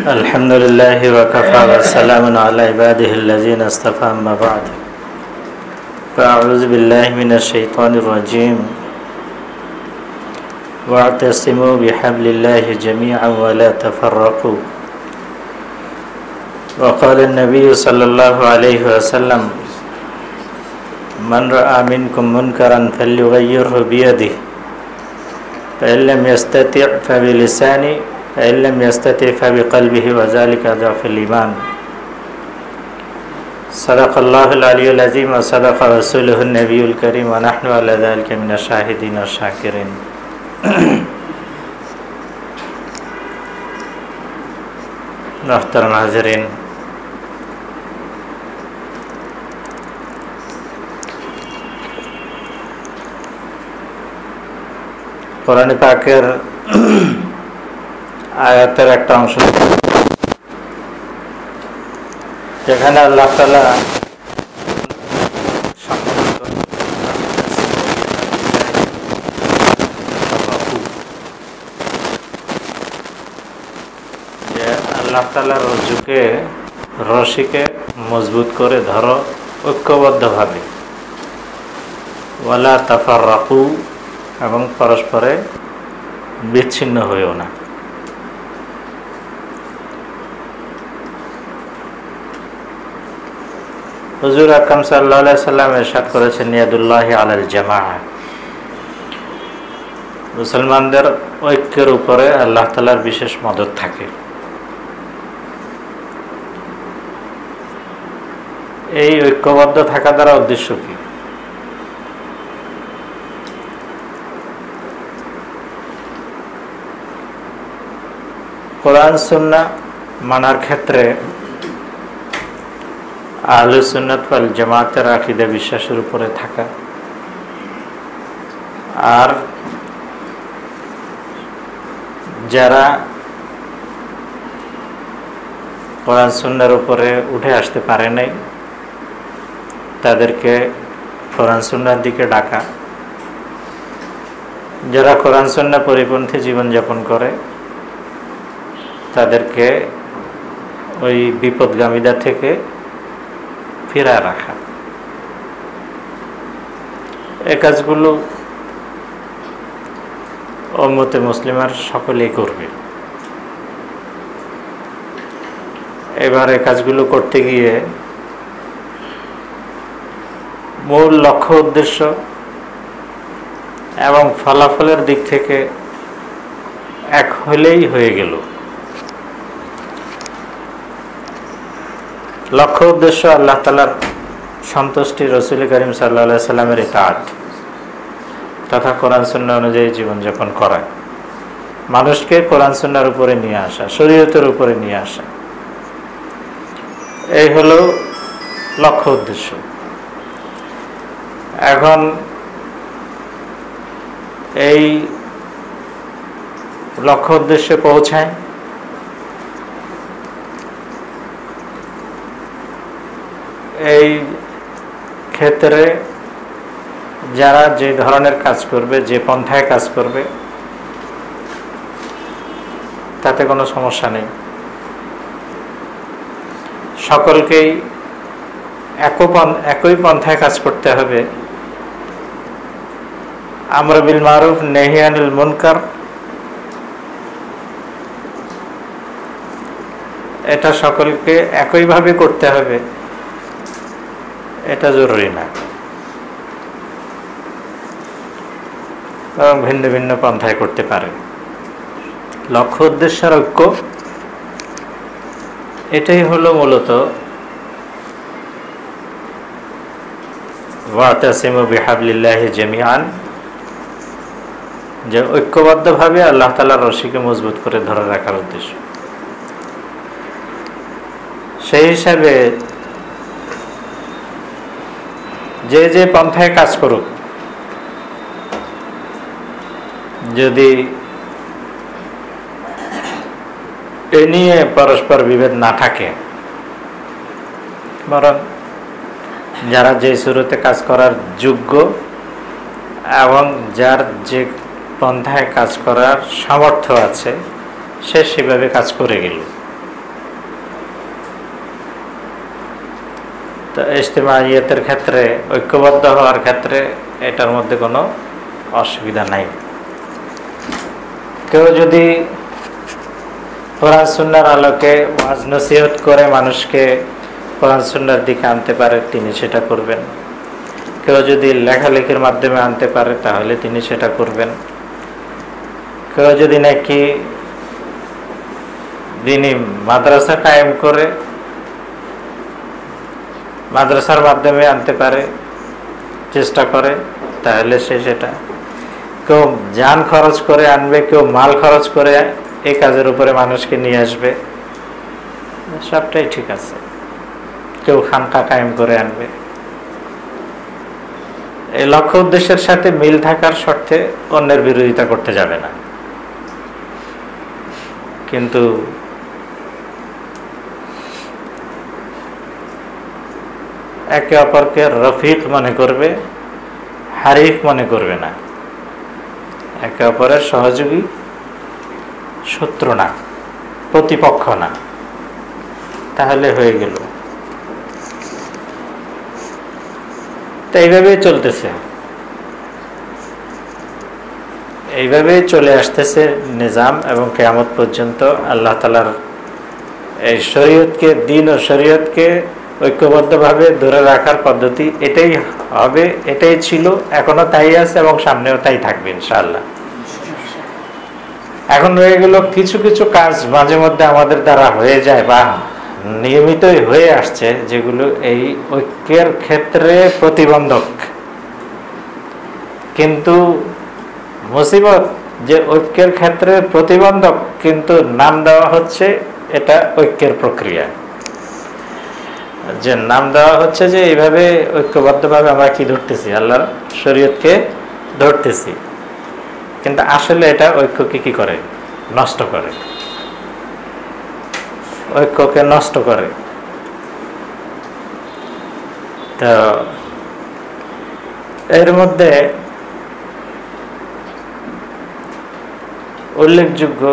الحمد لله وكفى وسلام على عباده الذين اصطفى أما بعد فأعوذ بالله من الشيطان الرجيم واعتصموا بحبل الله جميعا ولا تفرقوا وقال النبي صلى الله عليه وسلم من رأى منكم منكرا فليغيره بيده فإن لم يستطع فبلسانه فإن لم يستطع فبقلبه وذلك ضعف الإيمان صدق الله العلي العظيم وصدق رسوله النبي الكريم ونحن على ذلك من الشاهدين والشاكرين محترم حاضرین কোরআন পাকের আয়াতের একটা অংশ যেখানে আল্লাহ তাআলা যে আল্লাহ তাআলা রশিকে মজবুত করে ধরো ঐক্যবদ্ধভাবে ওয়ালা তাফাররাকু এবং পরস্পরে বিচ্ছিন্ন হইও না। হুজুর আকরাম সাল্লাল্লাহু আলাইহি সাল্লাম ইরশাদ করেছেন ইয়াদুল্লাহি আলাল জামাআহ, মুসলমানদের ঐক্যের উপরে আল্লাহ তাআলার বিশেষ মদদ থাকে। এই ঐক্যবদ্ধ থাকা দ্বারা উদ্দেশ্য কি? কোরআন সুন্নাহ মানার ক্ষেত্রে আহলে সুন্নাত ওয়াল জামাতের আকীদা বিশ্বাসের উপরে থাকা, আর যারা কোরআন সুন্নাহর উপরে উঠে আসতে পারে নাই তাদেরকে কোরআন সুন্নাহর দিকে ডাকা, যারা কোরআন সুন্নাহ পরিপন্থী জীবনযাপন করে তাদেরকে ওই বিপদগামীদের থেকে ফিরা রাখা। এই কাজগুলো উম্মতে মুসলিমার সকলেই করবে। এবার এই কাজগুলো করতে গিয়ে মূল লক্ষ্য উদ্দেশ্য এবং ফলাফলের দিক থেকে এক হলেই হয়ে গেল। লক্ষ্য উদ্দেশ্য আল্লাহ তাআলার সন্তুষ্টি, রাসূল করিম সাল্লাল্লাহু আলাইহি সাল্লামের ইতাআত তথা কোরআন সুন্নাহ অনুযায়ী জীবনযাপন করা, মানুষকে কোরআন সুন্নাহর উপরে নিয়ে আসা, শরীয়তের উপরে নিয়ে আসা, এই হলো লক্ষ্য উদ্দেশ্য। এখন এই লক্ষ্য উদ্দেশ্যে পৌঁছায় এই ক্ষেত্রে যারা যে ধরনের কাজ করবে, যে পন্থায় কাজ করবে তাতে কোনো সমস্যা নেই। সকলকেই একই পন্থায় কাজ করতে হবে। আমর বিল মারুফ নাহি আনিল মুনকার, এটা সকলকে একইভাবে করতে হবে এটা জরুরি না, এবং ভিন্ন ভিন্ন পন্থায় করতে পারে। লক্ষ্য উদ্দেশ্যের ঐক্য, এটাই হলো মূলত ওয়াতাসিমু বিহাবলিল্লাহি জামিআন, যে ঐক্যবদ্ধভাবে আল্লাহ তাআলার রশিকে মজবুত করে ধরে রাখার উদ্দেশ্য। সেই হিসাবে যে যে পন্থায় কাজ করুক, যদি এ নিয়ে পরস্পর বিভেদ না থাকে, বরং যারা যে শুরুতে কাজ করার যোগ্য এবং যার যে পন্থায় কাজ করার সামর্থ্য আছে সে সেভাবে কাজ করে গেল। তো ইজতিমাইয়াতের ক্ষেত্রে, ঐক্যবদ্ধ হওয়ার ক্ষেত্রে এটার মধ্যে কোনো অসুবিধা নাই। কেউ যদি কোরআন সুন্নাহর আলোকে ওয়াজ নসিহত করে মানুষকে কোরআন সুন্নাহর দিকে আনতে পারে, তিনি সেটা করবেন। কেউ যদি লেখালেখির মাধ্যমে আনতে পারে, তাহলে তিনি সেটা করবেন। কেউ যদি নাকি দিনী মাদ্রাসা কায়েম করে মাদ্রাসার মাধ্যমে আনতে পারে, চেষ্টা করে, তাহলে সে সেটা। কেউ জান খরচ করে আনবে, কেউ মাল খরচ করে এই কাজের উপরে মানুষকে নিয়ে আসবে, সবটাই ঠিক আছে। কেউ খানকা কায়েম করে আনবে, এই লক্ষ্য উদ্দেশ্যের সাথে মিল থাকার শর্তে অন্যের বিরোধিতা করতে যাবে না। কিন্তু একে অপরকে রফিক মনে করবে, হারিফ মনে করবে না, একে অপরের সহযোগী, শত্রু না, প্রতিপক্ষ না, তাহলে হয়ে গেল। তো এইভাবেই চলতেছে, এইভাবেই চলে আসতেছে নিজাম, এবং কিয়ামত পর্যন্ত আল্লাহ তাআলার এই শরীয়তকে, দিন ও শরীয়তকে ঐক্যবদ্ধভাবে ধরে রাখার পদ্ধতি এটাই হবে, এটাই ছিল, এখনো তাই আছে এবং সামনেও তাই থাকবে ইনশাআল্লাহ। এখন রয়ে গেল কিছু কিছু কাজ মাঝে মধ্যে আমাদের দ্বারা হয়ে যায় বা নিয়মিতই হয়ে আসছে, যেগুলো এই ঐক্যের ক্ষেত্রে প্রতিবন্ধক। কিন্তু মুসিবত যে ঐক্যের ক্ষেত্রে প্রতিবন্ধক, কিন্তু নাম দেওয়া হচ্ছে এটা ঐক্যের প্রক্রিয়া, যে নাম দেওয়া হচ্ছে যে এইভাবে ঐক্যবদ্ধভাবে আমরা কি ধরতেছি, আল্লাহর শরীয়তকে ধরতেছি, কিন্তু আসলে এটা ঐক্যকে কি করে, নষ্ট করে, ঐক্যকে নষ্ট করে। তো এর মধ্যে উল্লেখযোগ্য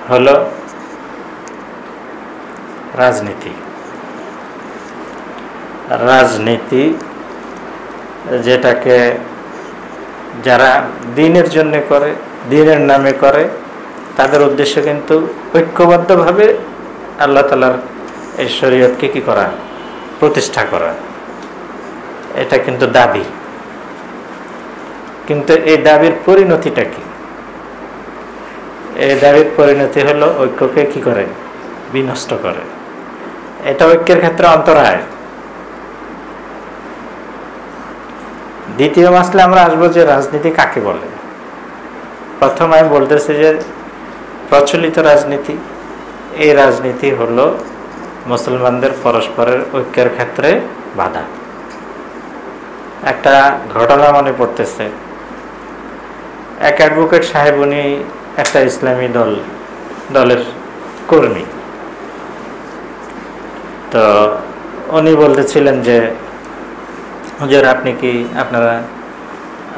হলো রাজনীতি। রাজনীতি যেটাকে যারা দিনের জন্য করে, দিনের নামে করে, তাদের উদ্দেশ্য কিন্তু ঐক্যবদ্ধভাবে আল্লাহ তাআলার এই শরীয়তকে কি করা, প্রতিষ্ঠা করা। এটা কিন্তু দাবি, কিন্তু এই দাবির পরিণতিটা কি? এই দাবির পরিণতি হলো ঐক্যকে কি করে, বিনষ্ট করে। এটা ঐক্যের ক্ষেত্রে অন্তরায়। দ্বিতীয় মাসলে আমরা আসবো যে রাজনীতি কাকে বলে। প্রথম আমি বলতেছি যে প্রচলিত রাজনীতি, এই রাজনীতি হলো মুসলমানদের পরস্পরের ঐক্যের ক্ষেত্রে বাধা। একটা ঘটনা মনে পড়তেছে, এক অ্যাডভোকেট সাহেব, উনি একটা ইসলামী দলের কর্মী। তো উনি বলতেছিলেন যে হুজুর আপনি কি, আপনারা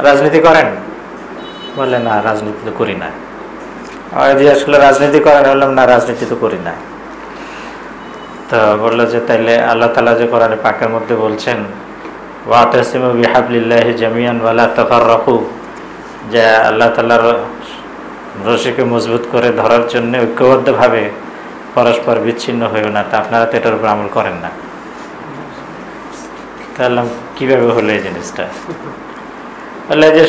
রাজনীতি করেন? বলে না, রাজনীতি তো করি না। আসলে রাজনীতি করেন? বললাম না, রাজনীতি তো করি না। তো বললো যে তাইলে আল্লাহ তাআলা যে কোরআনে পাকের মধ্যে বলছেন ওয়াতাসিমু বিহাবলিল্লাহি জামিআন ওয়ালা তাফাররাকু, যে আল্লাহ তাআলার রশিকে মজবুত করে ধরার জন্য ঐক্যবদ্ধভাবে পরস্পর বিচ্ছিন্ন হয়েও না, তা আপনারা তো এটার উপর আমল করেন না। তাহলে কিভাবে হলো এই জিনিসটা? বলে যে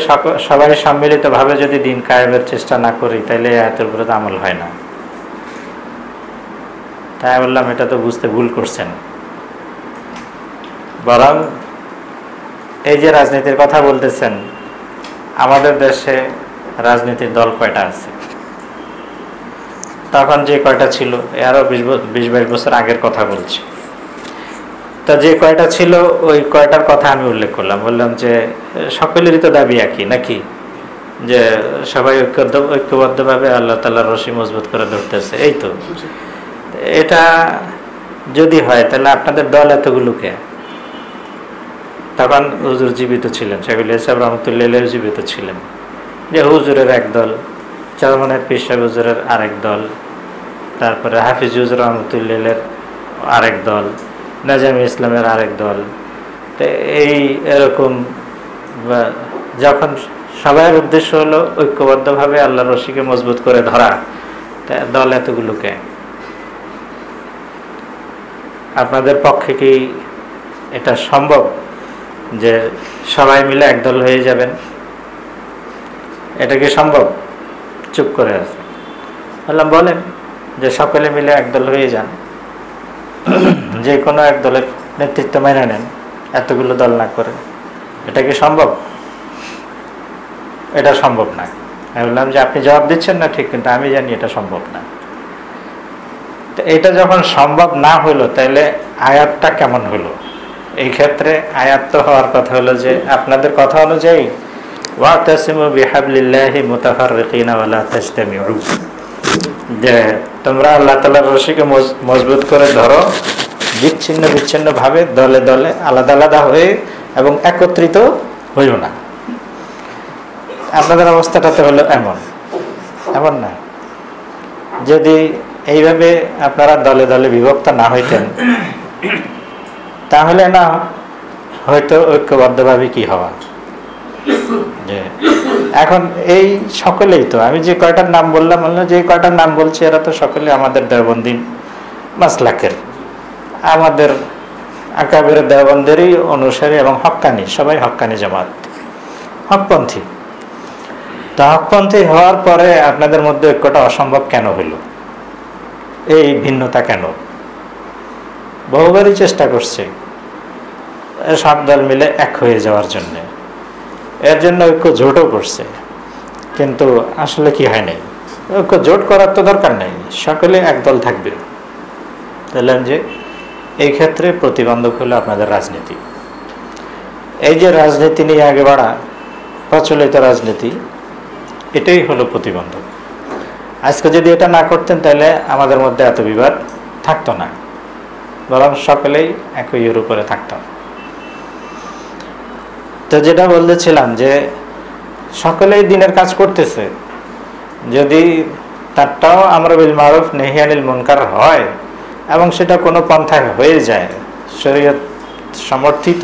সবাই সম্মিলিতভাবে যদি দিন কায়েমের চেষ্টা না করি, তাহলে আয়াতের উপরে তো আমল হয় না। তাই বললাম এটা তো বুঝতে ভুল করছেন। বরং এই যে রাজনীতির কথা বলতেছেন, আমাদের দেশে রাজনীতির দল কয়টা আছে? তখন যে কয়টা ছিল, আরো 20-22 বছর আগের কথা বলছি, তা যে কয়টা ছিল ওই কয়টার কথা আমি উল্লেখ করলাম। বললাম যে সকলেরই তো দাবি একই নাকি, যে সবাই ঐক্যবদ্ধভাবে আল্লাহ তাআলার রশি মজবুত করে ধরতেছে, এই তো। এটা যদি হয় তাহলে আপনাদের দল এতগুলোকে? তখন হুজুর জীবিত ছিলেন, শাইখুল ইসলাম রহমতুল্লাহ আলাইহি জীবিত ছিলেন, যে হুজুরের এক দল, চরমনের পীর সাহেব হুজুরের আরেক দল, তারপরে হাফিজ হুজুর রহমতুল্লাহ আরেক দল, নাজামি ইসলামের আরেক দল। তো এরকম যখন সবার উদ্দেশ্য হলো ঐক্যবদ্ধভাবে আল্লাহর রশিকে মজবুত করে ধরা, তা দল এতগুলোকে আপনাদের পক্ষে কি এটা সম্ভব যে সবাই মিলে একদল হয়ে যাবেন? এটা কি সম্ভব? চুপ করে আছে। বললাম বলেন যে সকলে মিলে একদল হয়ে যান, যে কোনো এক দলের নেতৃত্ব মেনে নেন, এতগুলো দল না করে। এটা কি সম্ভব? এটা সম্ভব না। আমি বললাম যে আপনি জবাব দিচ্ছেন না ঠিক, কিন্তু আমি জানি এটা সম্ভব না। তো এটা যখন সম্ভব না হলো, তাহলে আয়াতটা কেমন হলো? এই ক্ষেত্রে আয়াত তো হওয়ার কথা হলো যে আপনাদের কথা অনুযায়ী ওয়াতাসিমু বিহাবলিল্লাহি মুতাফাররিকিনা ওয়ালা তাজতামিউ, যে তোমরা আল্লাহ তাআলার রশিকে মজবুত করে ধরো, বিচ্ছিন্ন বিচ্ছিন্ন ভাবে দলে দলে আলাদা আলাদা হয়ে এবং একত্রিত হইও না। আপনাদের অবস্থাটাতে হলো এমন না। যদি এইভাবে আপনারা দলে দলে বিভক্ত না হইতেন, তাহলে না হয়তো ঐক্যবদ্ধভাবে কি হওয়া, যে এখন এই সকলেই তো, আমি যে কয়টার নাম বললাম, যে কয়টার নাম বলছি এরা তো সকলে আমাদের দেওবন্দি মাসলাকের, আমাদের আকাবের দেওবন্দেরই অনুসারী এবং হক্কানি, সবাই হক্কানি জামাত, হকপন্থী। তা হকপন্থী হওয়ার পরে আপনাদের মধ্যে ঐক্যটা অসম্ভব কেন হইল? এই ভিন্নতা কেন? বহুবারই চেষ্টা করছে সব দল মিলে এক হয়ে যাওয়ার জন্য, এর জন্য ঐক্য জোটও করছে, কিন্তু আসলে কি হয় নাই। ঐক্য জোট করার তো দরকার নেই, সকলে একদল থাকবে। বললেন যে এই ক্ষেত্রে প্রতিবন্ধক হলো আপনাদের রাজনীতি। এই যে রাজনীতি নিয়ে আগে বাড়া, প্রচলিত রাজনীতি, এটাই হলো প্রতিবন্ধক। আজকে যদি এটা না করতেন, তাহলে আমাদের মধ্যে এত বিবাদ থাকতো না, বরং সকলেই একই ইয়ের উপরে থাকতাম। তো যেটা বলতেছিলাম যে সকলেই দিনের কাজ করতেছে, যদি তারটাও আমর বিল মারুফ নাহি আনিল মুনকার হয় এবং সেটা কোনো পন্থায় হয়ে যায় শরীয়ত সমর্থিত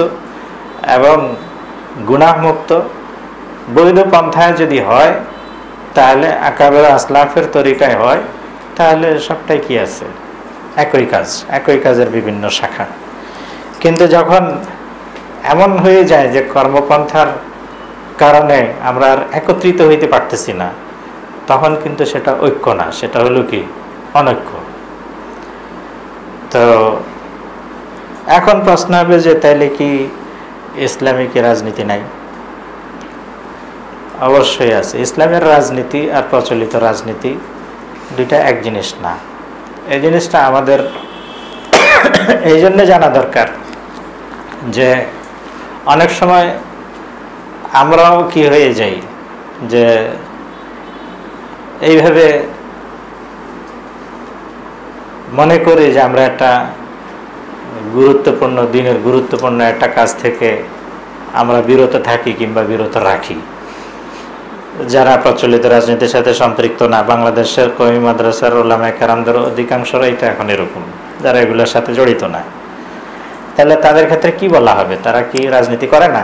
এবং গুনাহমুক্ত বৈধ পন্থায় যদি হয়, তাহলে আকাবের আসলাফের তরিকায় হয়, তাহলে সবটাই কি আছে, একই কাজ, একই কাজের বিভিন্ন শাখা। কিন্তু যখন এমন হয়ে যায় যে কর্মপন্থার কারণে আমরা আর একত্রিত হইতে পারতেছি না, তখন কিন্তু সেটা ঐক্য না, সেটা হলো কি অনৈক্য। তো এখন প্রশ্ন হবে যে তাইলে কি ইসলামিক রাজনীতি নাই? অবশ্যই আছে। ইসলামের রাজনীতি আর প্রচলিত রাজনীতি দুইটা এক জিনিস না। এই জিনিসটা আমাদের এই জন্য জানা দরকার যে অনেক সময় আমরাও কি হয়ে যাই যে এইভাবে মনে করি যে আমরা একটা গুরুত্বপূর্ণ দিনের গুরুত্বপূর্ণ একটা কাজ থেকে আমরা বিরত থাকি কিংবা বিরত রাখি। যারা প্রচলিত রাজনীতির সাথে সম্পৃক্ত না, বাংলাদেশের কওমি মাদ্রাসার উলামায়ে কেরামদের অধিকাংশরাই তো এখন এরকম, যারা এগুলোর সাথে জড়িত না। তাহলে তাদের ক্ষেত্রে কি বলা হবে? তারা কি রাজনীতি করে না?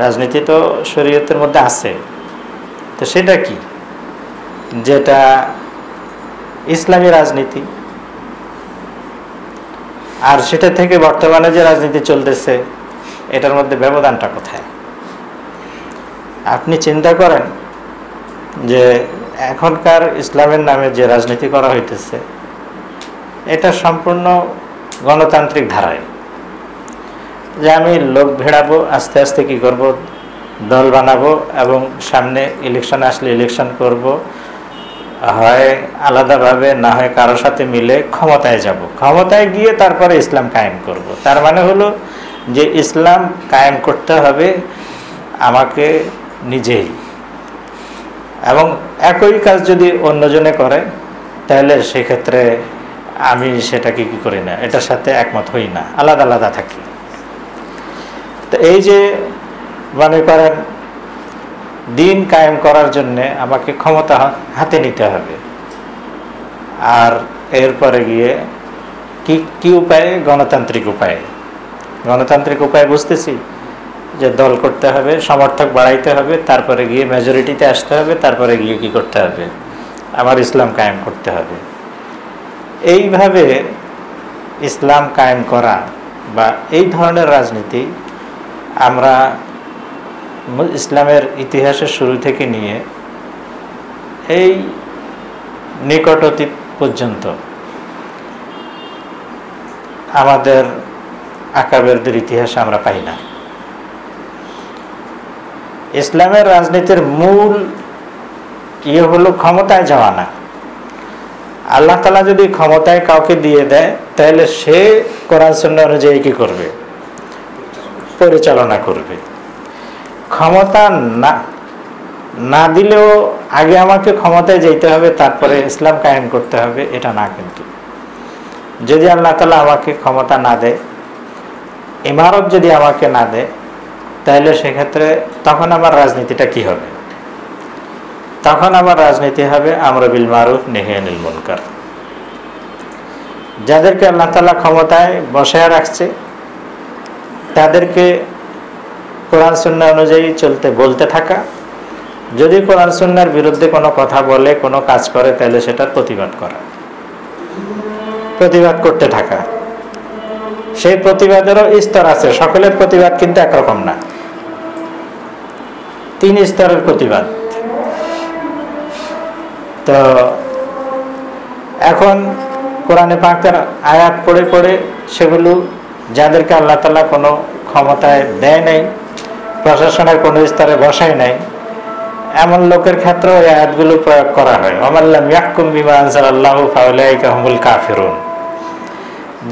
রাজনীতি তো শরীয়তের মধ্যে আছে। তো সেটা কি? যেটা ইসলামী রাজনীতি, আর সেটা থেকে বর্তমানে যে রাজনীতি চলতেছে এটার মধ্যে ব্যবধানটা কোথায়? আপনি চিন্তা করেন যে এখনকার ইসলামের নামে যে রাজনীতি করা হইতেছে এটা সম্পূর্ণ গণতান্ত্রিক ধারায়, যে আমি লোক ভেড়াবো, আস্তে আস্তে কি করব, দল বানাবো এবং সামনে ইলেকশন আসলে ইলেকশন করব, হয় আলাদাভাবে না হয় কারো সাথে মিলে ক্ষমতায় যাব, ক্ষমতায় গিয়ে তারপরে ইসলাম কায়েম করব। তার মানে হলো যে ইসলাম কায়েম করতে হবে আমাকে নিজেই, এবং একই কাজ যদি অন্যজনে করে তাহলে সেক্ষেত্রে আমি সেটাকে কি করি না, এটার সাথে একমত হই না, আলাদা আলাদা থাকি। তো এই যে মনে করেন দিন কায়েম করার জন্যে আমাকে ক্ষমতা হাতে নিতে হবে, আর এরপরে গিয়ে কি কি উপায়ে? গণতান্ত্রিক উপায়ে। গণতান্ত্রিক উপায় বুঝতেছি যে দল করতে হবে, সমর্থক বাড়াইতে হবে, তারপরে গিয়ে মেজরিটিতে আসতে হবে, তারপরে গিয়ে কি করতে হবে? আমার ইসলাম কায়েম করতে হবে। এইভাবে ইসলাম কায়েম করা বা এই ধরনের রাজনীতি আমরা ইসলামের ইতিহাসের শুরু থেকে নিয়ে এই নিকট অতীত পর্যন্ত আমাদের আকাবেরদের ইতিহাসে আমরা পাই না। ইসলামের রাজনীতির মূল হলো ক্ষমতায় যাওয়া না। আল্লাহ তাআলা যদি ক্ষমতায় কাউকে দিয়ে দেয় তাহলে সে কোরআন সুন্নাহ অনুযায়ী কি করবে? পরিচালনা করবে। ক্ষমতা না দিলেও আগে আমাকে ক্ষমতায় যেতে হবে, তারপরে ইসলাম কায়েম করতে হবে, এটা না। কিন্তু যদি আল্লাহ তাআলা আমাকে ক্ষমতা না দেয়, ইমারত যদি আমাকে না দেয়, তাহলে সেক্ষেত্রে তখন আমার রাজনীতিটা কি হবে? তখন আমার রাজনীতি হবে আমর বিল মারুফ নেহি আনিল মুনকার। যাদেরকে আল্লাহ তাআলা ক্ষমতায় বসায় রাখছে তাদেরকে কোরআন সুন্নাহ অনুযায়ী চলতে বলতে থাকা, যদি কোরআন সুন্নাহর বিরুদ্ধে কোনো কথা বলে, কোনো কাজ করে, তাহলে সেটার প্রতিবাদ করা, প্রতিবাদ করতে থাকা। সেই প্রতিবাদেরও স্তর আছে, সকলের প্রতিবাদ কিন্তু একরকম না। 3 স্তরের প্রতিবাদ। তো এখন কোরআনে পাকের আয়াত পড়ে পড়ে সেগুলো যাদেরকে আল্লাহ তাআলা কোনো ক্ষমতায় দেয় নাই, প্রশাসনের কোনো স্তরে বসায় নাই, এমন লোকের ক্ষেত্রে এই আয়াতগুলো প্রয়োগ করা হয়। ওয়ামাল্লাম ইয়াহকুম বিমা আনজালাল্লাহু ফাউলাইকা হুমুল কাফিরুন।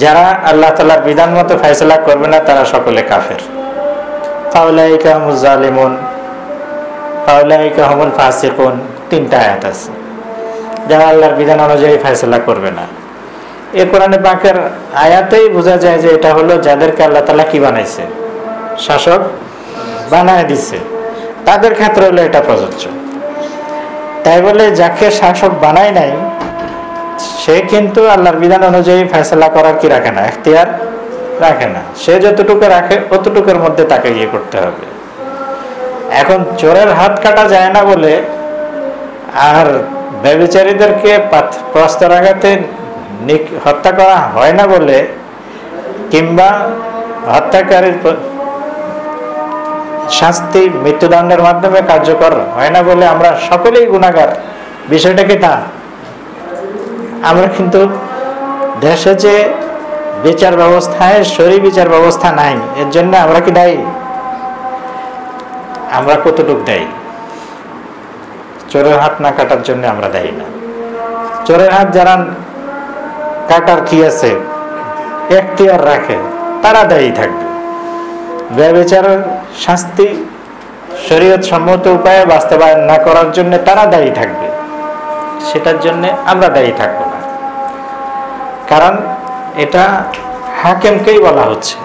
যারা আল্লাহ তাআলার বিধান মতো ফয়সালা করবে না তারা সকলে কাফের। ফাউলাইকা হুমুজ জালিমুন, ফাউলাইকা হুমুল ফাসিকুন, 3টা আয়াত আছে। যারা আল্লাহর বিধান অনুযায়ী ফয়সালা করবে না, এই কোরআনে পাকের আয়াতেই বোঝা যায় যে এটা হলো যাদেরকে আল্লাহ তাআলা কি বানাইছে? শাসক বানায় দিছে, তাদের ক্ষেত্রে হলো এটা প্রযোজ্য। তাই বলে যাকে শাসক বানায় নাই সে কিন্তু আল্লাহর বিধান অনুযায়ী ফয়সালা করার কি রাখে না, এখতিয়ার রাখে না। সে যতটুকু রাখে অতটুকুর মধ্যে তাকে ইয়ে করতে হবে। এখন চোরের হাত কাটা যায় না বলে আর ব্যভিচারীদেরকে প্রস্তরাঘাতে হত্যা করা হয় না বলে, কিংবা হত্যাকারীর শাস্তি মৃত্যুদণ্ডের মাধ্যমে কার্যকর হয় না বলে আমরা সকলেই গুনাহগার, বিষয়টা কি তা? আমরা কিন্তু দেশে যে বিচার ব্যবস্থায় শরী বিচার ব্যবস্থা নাই, এর জন্য আমরা কি দায়ী? আমরা কতটুক দায়ী? চোরের হাত না কাটার জন্য আমরা দায়ী না। চোরের হাত যারা কাটার কি আছে, এখতিয়ার রাখে, তারা দায়ী থাকবে। ব্যভিচারের শাস্তি শরীয়ত সম্মত উপায়ে বাস্তবায়ন না করার জন্য তারা দায়ী থাকবে, সেটার জন্য আমরা দায়ী থাকবো না। কারণ এটা হাকিমকেই বলা হচ্ছে।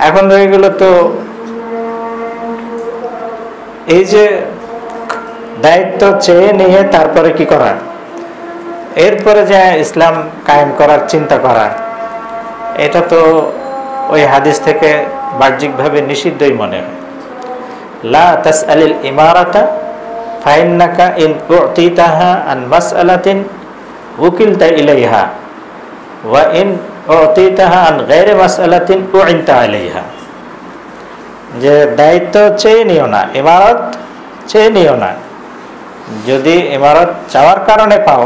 এখন রয়ে গেল তো এই যে দায়িত্ব চেয়ে নিয়ে তারপরে কি করা, এরপরে যে ইসলাম কায়েম করার চিন্তা করা, এটা তো ওই হাদিস থেকে বাহ্যিকভাবে নিষিদ্ধই মনে হয়। লা তাসআলিল ইমারাতা ফাইন্নাকা ইন উতিতাহা আন মাসআলাতিন উকিলতা ইলাইহা ওয়া ইন উতিতাহা আন গায়রি মাসআলাতিন উইনতা আলাইহা। যে দায়িত্ব চেয়ে নিও না, ইমারত চেয়ে নিও না। যদি ইমারত চাওয়ার কারণে পাও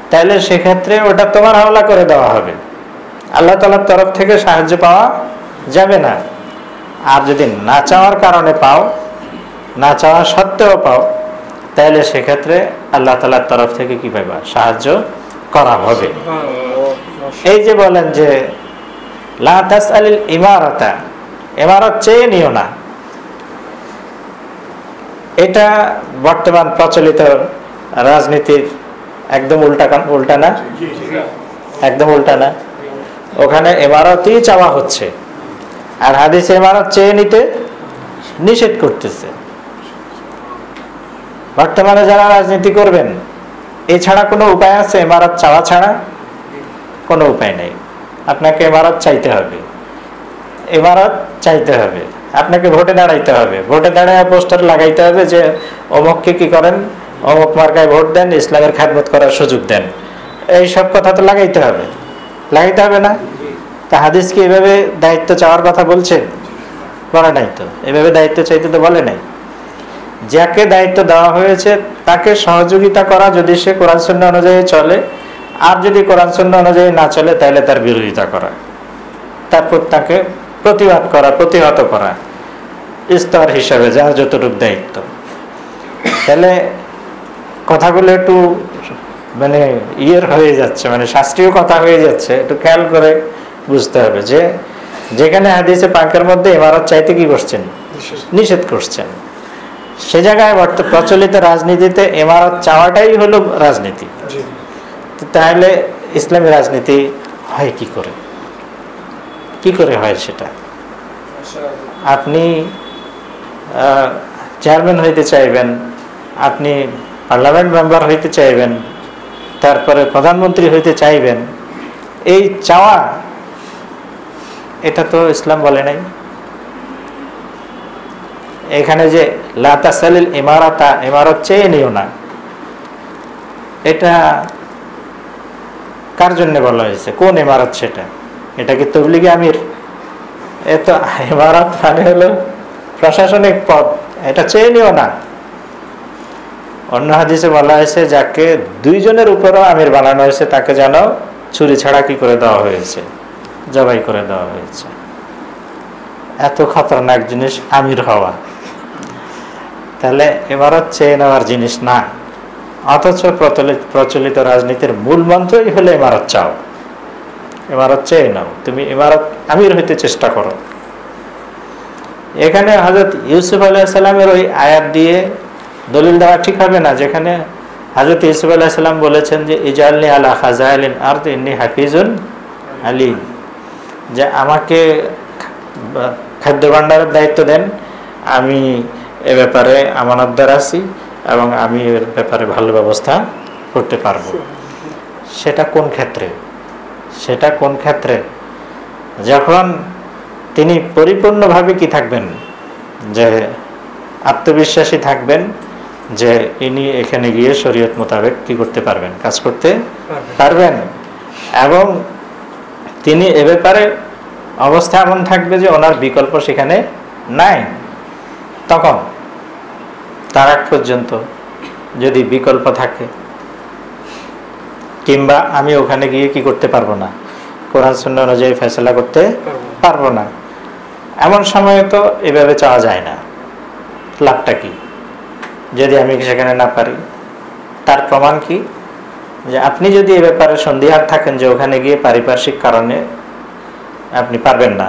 তাহলে সেক্ষেত্রে ওটা তোমার হাওলা করে দেওয়া হবে, আল্লাহ তাআলার তরফ থেকে সাহায্য পাওয়া যাবে না। আর যদি না চাওয়ার কারণে পাও, না চাওয়া সত্ত্বেও পাও, তাহলে সেক্ষেত্রে আল্লাহ তাআলার তরফ থেকে কি পাইবা? সাহায্য করা হবে। এই যে বলেন যে লা তাসআলিল ইমারাতা, ইমারত চেয়ে নিও না, এটা বর্তমান প্রচলিত রাজনীতির একদম উল্টা না? একদম উল্টা না? ওখানে ইমারতই চাওয়া হচ্ছে, আর হাদিসে ইমারত চেয়ে নিতে নিষেধ করতেছে। বর্তমানে যারা রাজনীতি করবেন, এছাড়া কোনো উপায় আছে ইমারত চাওয়া ছাড়া? কোনো উপায় নেই, আপনাকে ইমারত চাইতে হবে, ইমারত চাইতে হবে, আপনাকে ভোটে দাঁড়াইতে হবে, ভোটে দাঁড়ায় পোস্টার লাগাইতে হবে যে অমুককে কি করেন, অমুক মার্কায় ভোট দেন, ইসলামের খেদমত করার সুযোগ দেন, এই সব কথা তো লাগাইতে হবে, লাগাইতে হবে না? তা হাদিস কি এভাবে দায়িত্ব চাওয়ার কথা বলছে? বলে নাই তো, এভাবে দায়িত্ব চাইতে তো বলে নাই। যাকে দায়িত্ব দেওয়া হয়েছে তাকে সহযোগিতা করা, যদি সে কোরআন সুন্নাহ অনুযায়ী চলে, আর যদি কোরআন সুন্নাহ অনুযায়ী না চলে তাহলে তার বিরোধিতা করা, তারপর তাকে প্রতিবাদ করা, প্রতিহত করা, স্তর হিসাবে যার যতটুকু দায়িত্ব। তাহলে কথাগুলো একটু মানে ইয়ের হয়ে যাচ্ছে, মানে শাস্ত্রীয় কথা হয়ে যাচ্ছে, একটু খেয়াল করে বুঝতে হবে যে যেখানে হাদিসে পাকের মধ্যে ইমারত চাইতে কি করছেন, নিষেধ করছেন, সে জায়গায় প্রচলিত রাজনীতিতে ইমারত চাওয়াটাই হলো রাজনীতি। তাহলে ইসলামী রাজনীতি হয় কি করে, কি করে হয় সেটা? আপনি চেয়ারম্যান হইতে চাইবেন, আপনি পার্লামেন্ট মেম্বার হইতে চাইবেন, তারপরে প্রধানমন্ত্রী হইতে চাইবেন, এই চাওয়া এটা তো ইসলাম বলে নাই। এখানে যে লা তাসালিল ইমারাতা, ইমারত চেয়ে নিও না, এটা কার জন্য বলা হয়েছে, কোন ইমারত সেটা? এটা কি তবলিগি আমির? এত ইমারত মানে হলো প্রশাসনিক পদ, এটা চেয়ে নিও না। অন্য হাদিসে বলা হয়েছে যাকে দুইজনের উপরও আমির বানানো হয়েছে তাকে যেন ছুরি ছাড়া কি করে দেওয়া হয়েছে, জবাই করে দেওয়া হয়েছে। এত খতরনাক জিনিস আমির হওয়া, তাহলে ইমারত চেয়ে নেওয়ার জিনিস না। অথচ প্রচলিত রাজনীতির মূল মন্ত্রই হলো ইমারত চাও, ইমারত চেয়ে নাও, তুমি ইমারত আমির হইতে চেষ্টা করো। এখানে হযরত ইউসুফ আলাইহিস সালামের ওই আয়াত দিয়ে দলিল দেওয়া ঠিক হবে না, যেখানে হযরত ইউসুফ আলাইহিস সালাম বলেছেন যে ইজালনি আলা খাজাইলিন আরদ ইন্নী হাফিজুন আলিম, যে আমাকে খাদ্য ভাণ্ডারের দায়িত্ব দেন, আমি এ ব্যাপারে আমানতদার আছি এবং আমি এর ব্যাপারে ভালো ব্যবস্থা করতে পারবো। সেটা কোন ক্ষেত্রে, সেটা কোন ক্ষেত্রে? যখন তিনি পরিপূর্ণভাবে কি থাকবেন, যে আত্মবিশ্বাসী থাকবেন যে ইনি এখানে গিয়ে শরীয়ত মোতাবেক কি করতে পারবেন, কাজ করতে পারবেন, এবং তিনি এ ব্যাপারে অবস্থা এমন থাকবে যে ওনার বিকল্প সেখানে নাই। তখন তার আগ পর্যন্ত যদি বিকল্প থাকে, কিংবা আমি ওখানে গিয়ে কি করতে পারবো না, কোরআন সুন্নাহ অনুযায়ী ফয়সালা করতে পারবো না, এমন সময় তো এভাবে চাওয়া যায় না। লাভটা কি যদি আমি সেখানে না পারি? তার প্রমাণ কি, যে আপনি যদি এ ব্যাপারে সন্দিহান থাকেন যে ওখানে গিয়ে পারিপার্শ্বিক কারণে আপনি পারবেন না,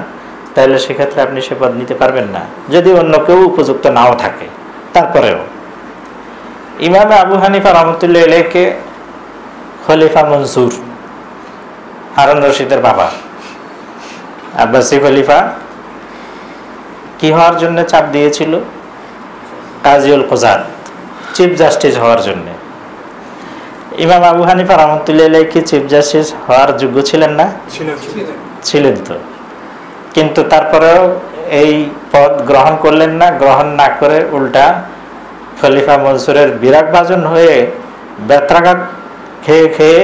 তাহলে সেক্ষেত্রে আপনি সে পদ নিতে পারবেন না, যদি অন্য কেউ উপযুক্ত নাও থাকে। তারপরেও ইমাম আবু হানিফা রাহমাতুল্লাহি আলাইহিকে খলিফা মনসুর, হারুন রশিদের বাবা আব্বাসী খলিফা, কি হওয়ার জন্য চাপ দিয়েছিল? কাজীউল কুযাত, চিফ জাস্টিস হওয়ার জন্য। ইমাম আবু হানিফা রাহমাতুল্লাহি আলাইহি কি চিফ জাস্টিস হওয়ার যোগ্য ছিলেন না? ছিলেন তো, কিন্তু তারপরেও এই পদ গ্রহণ করলেন না। গ্রহণ না করে উল্টা খলিফা মনসুরের বিরাগ ভাজন হয়ে বেত্রাঘাত খেয়ে খেয়ে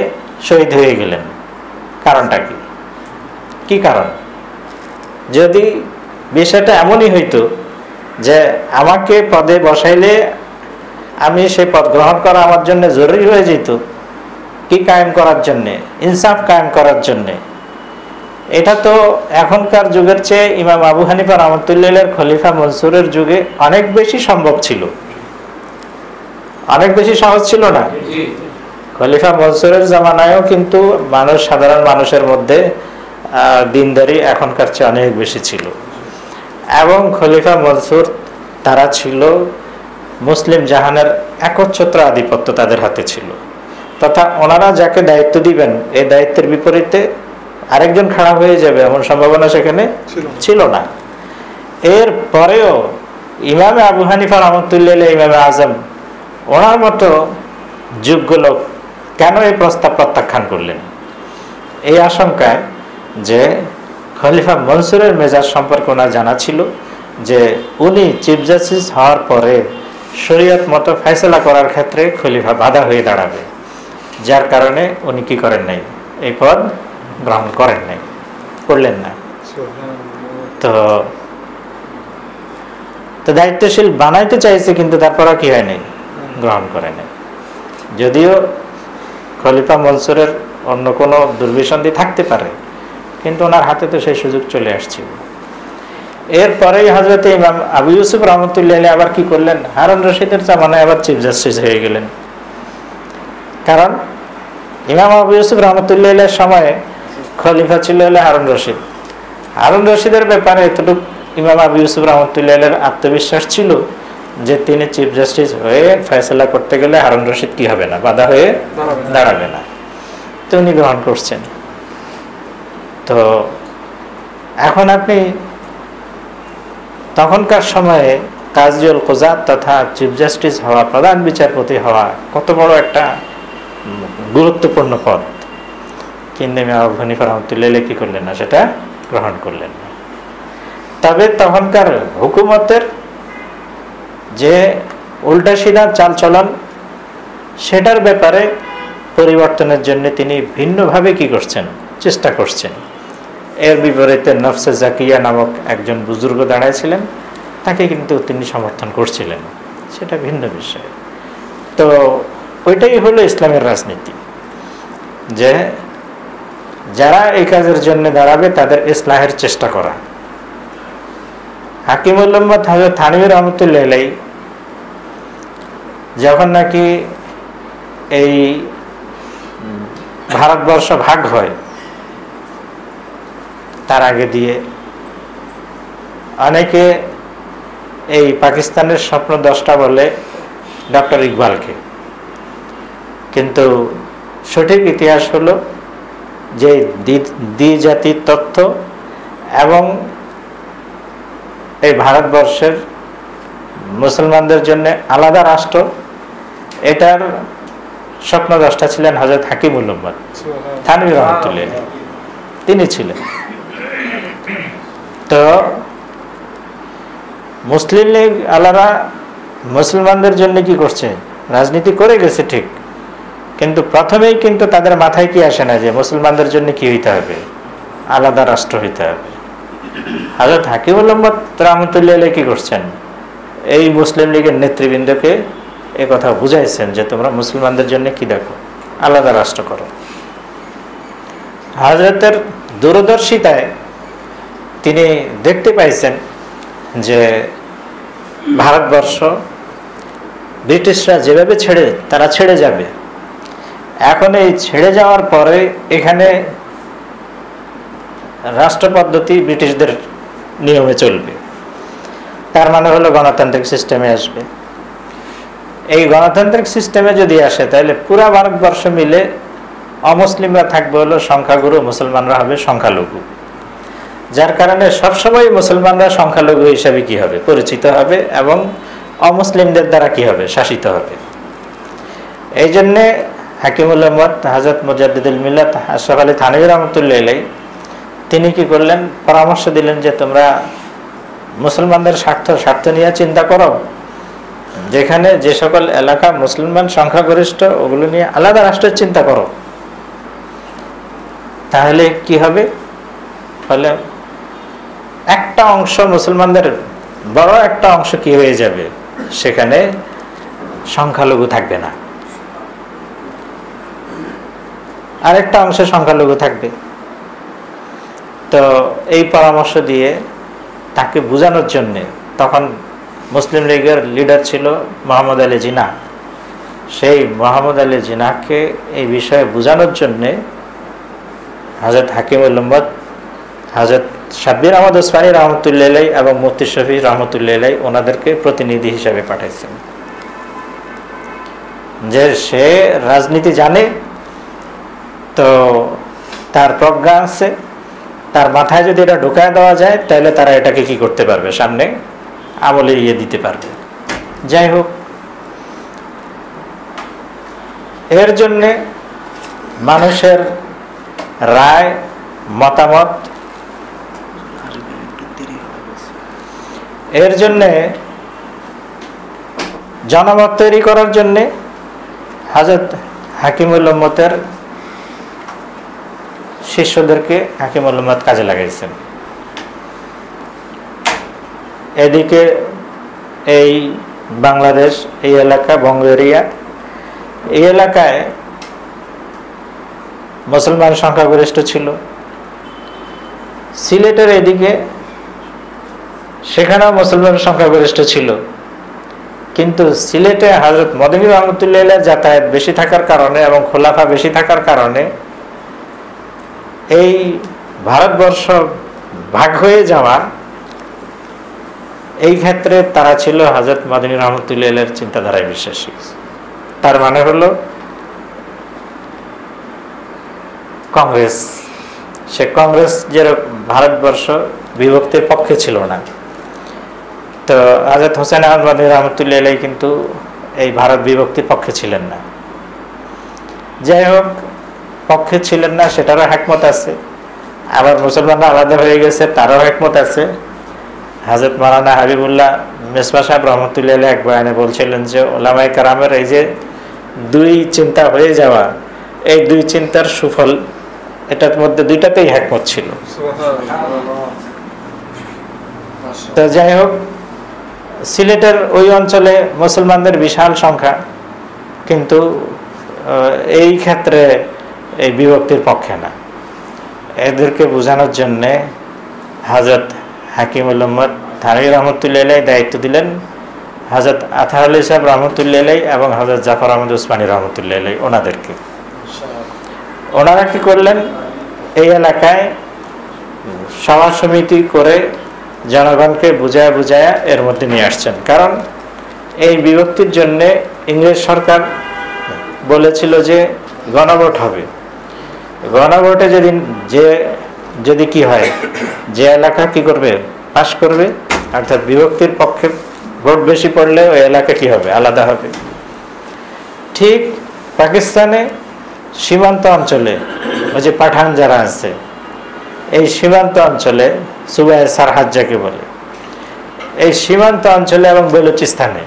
শহীদ হয়ে গেলেন। কারণটা কি? কি কারণ? যদি বিষয়টা এমনই হইতো যে আমাকে পদে বসাইলে আমি সেই পদ গ্রহণ করা আমার জন্য জরুরি হয়ে যেত, কি কায়েম করার জন্যে, ইনসাফ কায়েম করার জন্যে। এটা তো এখনকার যুগের চেয়ে ইমাম আবু হানিফা রাহমাতুল্লাহি আলাইহির খলিফা মনসুরের যুগে অনেক বেশি সম্ভব ছিল, অনেক বেশি সহজ ছিল না? খলিফা মনসুরের জামানায়ও কিন্তু মানুষ, সাধারণ মানুষের মধ্যে দিনদারি এখনকার চেয়ে অনেক বেশি ছিল। এবং খলিফা মনসুর তারা ছিল মুসলিম জাহানের একচ্ছত্র আধিপত্য তাদের হাতে ছিল, তথা ওনারা যাকে দায়িত্ব দিবেন এই দায়িত্বের বিপরীতে আরেকজন খাড়া হয়ে যাবে এমন সম্ভাবনা সেখানে ছিল না। এর পরেও ইমামে আবু হানিফা রাহমাতুল্লাহি আলাইহি, ইমামে আজম, ওনার মতো যোগ্য লোক কেন এই প্রস্তাব প্রত্যাখ্যান করলেন? এই আশঙ্কায় যে খলিফা মনসুরের মেজাজ সম্পর্কে ওনার জানা ছিল যে উনি চিফ জাস্টিস হওয়ার পরে শরীয়ত মতো ফয়সালা করার ক্ষেত্রে খলিফা বাধা হয়ে দাঁড়াবে, যার কারণে উনি কি করেন নাই, এই পদ গ্রহণ করেন নাই, করলেন না। তো তো দায়িত্বশীল বানাইতে চাইছে, কিন্তু তারপরও কি হয় নাই, গ্রহণ করে নাই। যদিও খলিফা মনসুরের অন্য কোনো দুর্বিসন্ধি থাকতে পারে, কিন্তু ওনার হাতে তো সেই সুযোগ চলে আসছিল। এরপরেই হযরত ইমাম আবু ইউসুফ রহমতুল্লাহ আলাইহি আবার কি করলেন, হারুন রশিদের জামানায় আবার চিফ জাস্টিস হয়ে গেলেন। কারণ ইমাম আবু ইউসুফ রহমতুল্লাহ আলাইহির সময়ে খলিফা ছিল হারুন রশিদ। হারুন রশিদের ব্যাপারে এতটুকু ইমাম আবু ইউসুফ রহমতুল্লাহ আলাইহির আত্মবিশ্বাস ছিল যে তিনি চিফ জাস্টিস হয়ে ফয়সালা করতে গেলে হারুন রশিদ কি হবে না, বাধা হয়ে দাঁড়াবে না। তো উনি গ্রহণ করছেন। তো এখন আপনি তখনকার সময়ে কাজীউল কুযাত তথা চিফ জাস্টিস হওয়া, প্রধান বিচারপতি হওয়া কত বড় একটা গুরুত্বপূর্ণ পদ, কিন্তু ইমাম আবু হানিফা রাহমাতুল্লাহ আলাইহি কি করলেন না, সেটা গ্রহণ করলেন না। তবে তখনকার হুকুমতের যে উল্টা সিধা চালচলন, সেটার ব্যাপারে পরিবর্তনের জন্য তিনি ভিন্নভাবে কি করছেন, চেষ্টা করছেন। এর বিপরীতে নফসে জাকিয়া নামক একজন বুজুর্গ দাঁড়াইছিলেন, তাকে কিন্তু তিনি সমর্থন করছিলেন, সেটা ভিন্ন বিষয়। তো ওইটাই হলো ইসলামের রাজনীতি, যে যারা এই কাজের জন্য দাঁড়াবে তাদের ইসলাহের চেষ্টা করা। হাকিমুল উম্মত হযরত থানভী রহমতুল্লাহ আলাইহি যখন নাকি এই ভারতবর্ষ ভাগ হয়, তার আগে দিয়ে অনেকে এই পাকিস্তানের স্বপ্ন দশটা বলে ডক্টর ইকবালকে, কিন্তু সঠিক ইতিহাস হলো যে দ্বিজাতির তথ্য এবং এই ভারতবর্ষের মুসলমানদের জন্য আলাদা রাষ্ট্র, এটার স্বপ্নদ্রষ্টা ছিলেন হযরত হাকিমুল উম্মত থানভী রহমতুল্লাহ আলাইহি, তিনি ছিলেন। তো মুসলিম লীগ আলাদা মুসলমানদের জন্য কি করছে, রাজনীতি করে গেছে ঠিক, কিন্তু প্রথমেই কিন্তু তাদের মাথায় কি আসে না যে মুসলমানদের জন্য কি হইতে হবে, আলাদা রাষ্ট্র হইতে হবে। হযরত হাকিমুল উম্মত রাহমাতুল্লাহ আলাইহি কি করছেন, এই মুসলিম লীগের নেতৃবৃন্দকে এই কথা বুঝাইছেন যে তোমরা মুসলমানদের জন্য কি দেখো, আলাদা রাষ্ট্র করো। হযরতের দূরদর্শিতায় তিনি দেখতে পাইছেন যে ভারতবর্ষ ব্রিটিশরা যেভাবে তারা ছেড়ে যাবে, এখন এই ছেড়ে যাওয়ার পরে এখানে রাষ্ট্র পদ্ধতি ব্রিটিশদের নিয়মে চলবে, তার মানে হলো গণতান্ত্রিক সিস্টেমে আসবে। এই গণতান্ত্রিক সিস্টেমে যদি আসে তাহলে পুরা ভারতবর্ষ মিলে অমুসলিমরা থাকবে হলো সংখ্যাগুরু, মুসলমানরা হবে সংখ্যালঘু, যার কারণে সবসময় মুসলমানরা সংখ্যালঘু হিসাবে কি হবে, পরিচিত হবে এবং অমুসলিমদের দ্বারা কি হবে, শাসিত হবে। এই জন্যে হাকিমুল উম্মত হযরত মুজাদ্দিদুল মিল্লাত আশরাফ আলী থানভী রহমতুল্লাহ আলাইহি তিনি কি করলেন, পরামর্শ দিলেন যে তোমরা মুসলমানদের স্বার্থ নিয়ে চিন্তা করো, যেখানে যে সকল এলাকা মুসলমান সংখ্যাগরিষ্ঠ ওগুলো নিয়ে আলাদা রাষ্ট্রের চিন্তা করো, তাহলে কি হবে, ফলে একটা অংশ মুসলমানদের বড় একটা অংশ কি হয়ে যাবে, সেখানে সংখ্যালঘু থাকবে না, আরেকটা অংশে সংখ্যালঘু থাকবে। তো এই পরামর্শ দিয়ে তাকে বোঝানোর জন্যে, তখন মুসলিম লীগের লিডার ছিল মোহাম্মদ আলী জিনা, সেই মোহাম্মদ আলী জিনাকে এই বিষয়ে বোঝানোর জন্যে হযরত হাকিমুল উম্মত হযরত শাব্বির আহমদ ওসমানী রহমতুল্লাহ আলাইহি এবং মুফতি শফি রহমতুল্লাহ আলাইহি ওনাদেরকে প্রতিনিধি হিসাবে পাঠাইছেন, যে সে রাজনীতি জানে, তো তার প্রজ্ঞা আছে, তার মাথায় যদি এটা ঢুকায় দেওয়া যায় তাহলে তারা এটাকে কি করতে পারবে, সামনে আমলে দিতে পারবে। যাই হোক, এর জন্যে মানুষের রায়, মতামত, এর জন্যে জনমত তৈরি করার জন্যে হযরত হাকিমুল উম্মতের শিষ্যদেরকে হাকিমুল উম্মত কাজে লাগাইছেন। এদিকে এই বাংলাদেশ, এই এলাকা বঙ্গ এরিয়া, এই এলাকায় মুসলমান সংখ্যাগরিষ্ঠ ছিল। সিলেটের এদিকে সেখানেও মুসলমান সংখ্যাগরিষ্ঠ ছিল, কিন্তু সিলেটে হযরত মদনী রহমতুল্লাহ আলাইহির যাতায়াত বেশি থাকার কারণে এবং খোলাফা বেশি থাকার কারণে এই ভারতবর্ষ ভাগ হয়ে যাওয়া, এই ক্ষেত্রে তারা ছিল হযরত মদনী রহমতুল্লাহ আলাইহির চিন্তাধারায় বিশ্বাসী। তার মানে হলো কংগ্রেস, সে কংগ্রেস যে ভারতবর্ষ বিভক্তির পক্ষে ছিল না। তো হযরত হোসেন আহমদ মদনী রহমতুল্লাহ আলাইহি কিন্তু এই ভারত বিভক্তির পক্ষে ছিলেন না। যাই হোক, পক্ষে ছিলেন না সেটারও একমত আছে, আবার মুসলমানরা আলাদা হয়ে গেছে তারও একমত আছে। হযরত মাওলানা হাবিবুল্লাহ মিসবাহ সাহেব রহমতুল্লাহ আলাইহি এক বয়ানে বলছিলেন যে উলামায়ে কেরামের এই যে দুই চিন্তা হয়ে যাওয়া, এই দুই চিন্তার সুফল এটার মধ্যে দুইটাতেই একমত ছিল। তো যাই হোক, সিলেটের ওই অঞ্চলে মুসলমানদের বিশাল সংখ্যা, কিন্তু এই ক্ষেত্রে এই বিভক্তির পক্ষে না। এদেরকে বোঝানোর জন্যে হযরত হাকিমুল উম্মত থানভী রহমতুল্লাহ আলাইহি দায়িত্ব দিলেন হযরত আতহার আলী সাহেব রহমতুল্লাহ আলাইহি এবং হযরত জাফর আহমদ উসমানী রহমতুল্লাহ আলাইহি ওনাদেরকে। ওনারা কি করলেন, এই এলাকায় সভা সমিতি করে জনগণকে বুঝায়া বুঝায়া এর মধ্যে নিয়ে আসছেন। কারণ এই বিভক্তির জন্যে ইংরেজ সরকার বলেছিল যে গণভোট হবে। গণভোটে যদি কি হয়, যে এলাকা কি করবে, পাশ করবে, অর্থাৎ বিভক্তির পক্ষে ভোট বেশি পড়লে ওই এলাকা কি হবে, আলাদা হবে। ঠিক পাকিস্তানে সীমান্ত অঞ্চলে ওই যে পাঠান যারা আছে, এই সীমান্ত অঞ্চলে সুবায়ে সারহাদ যাকে বলে, এই সীমান্ত অঞ্চলে এবং বেলুচিস্তানে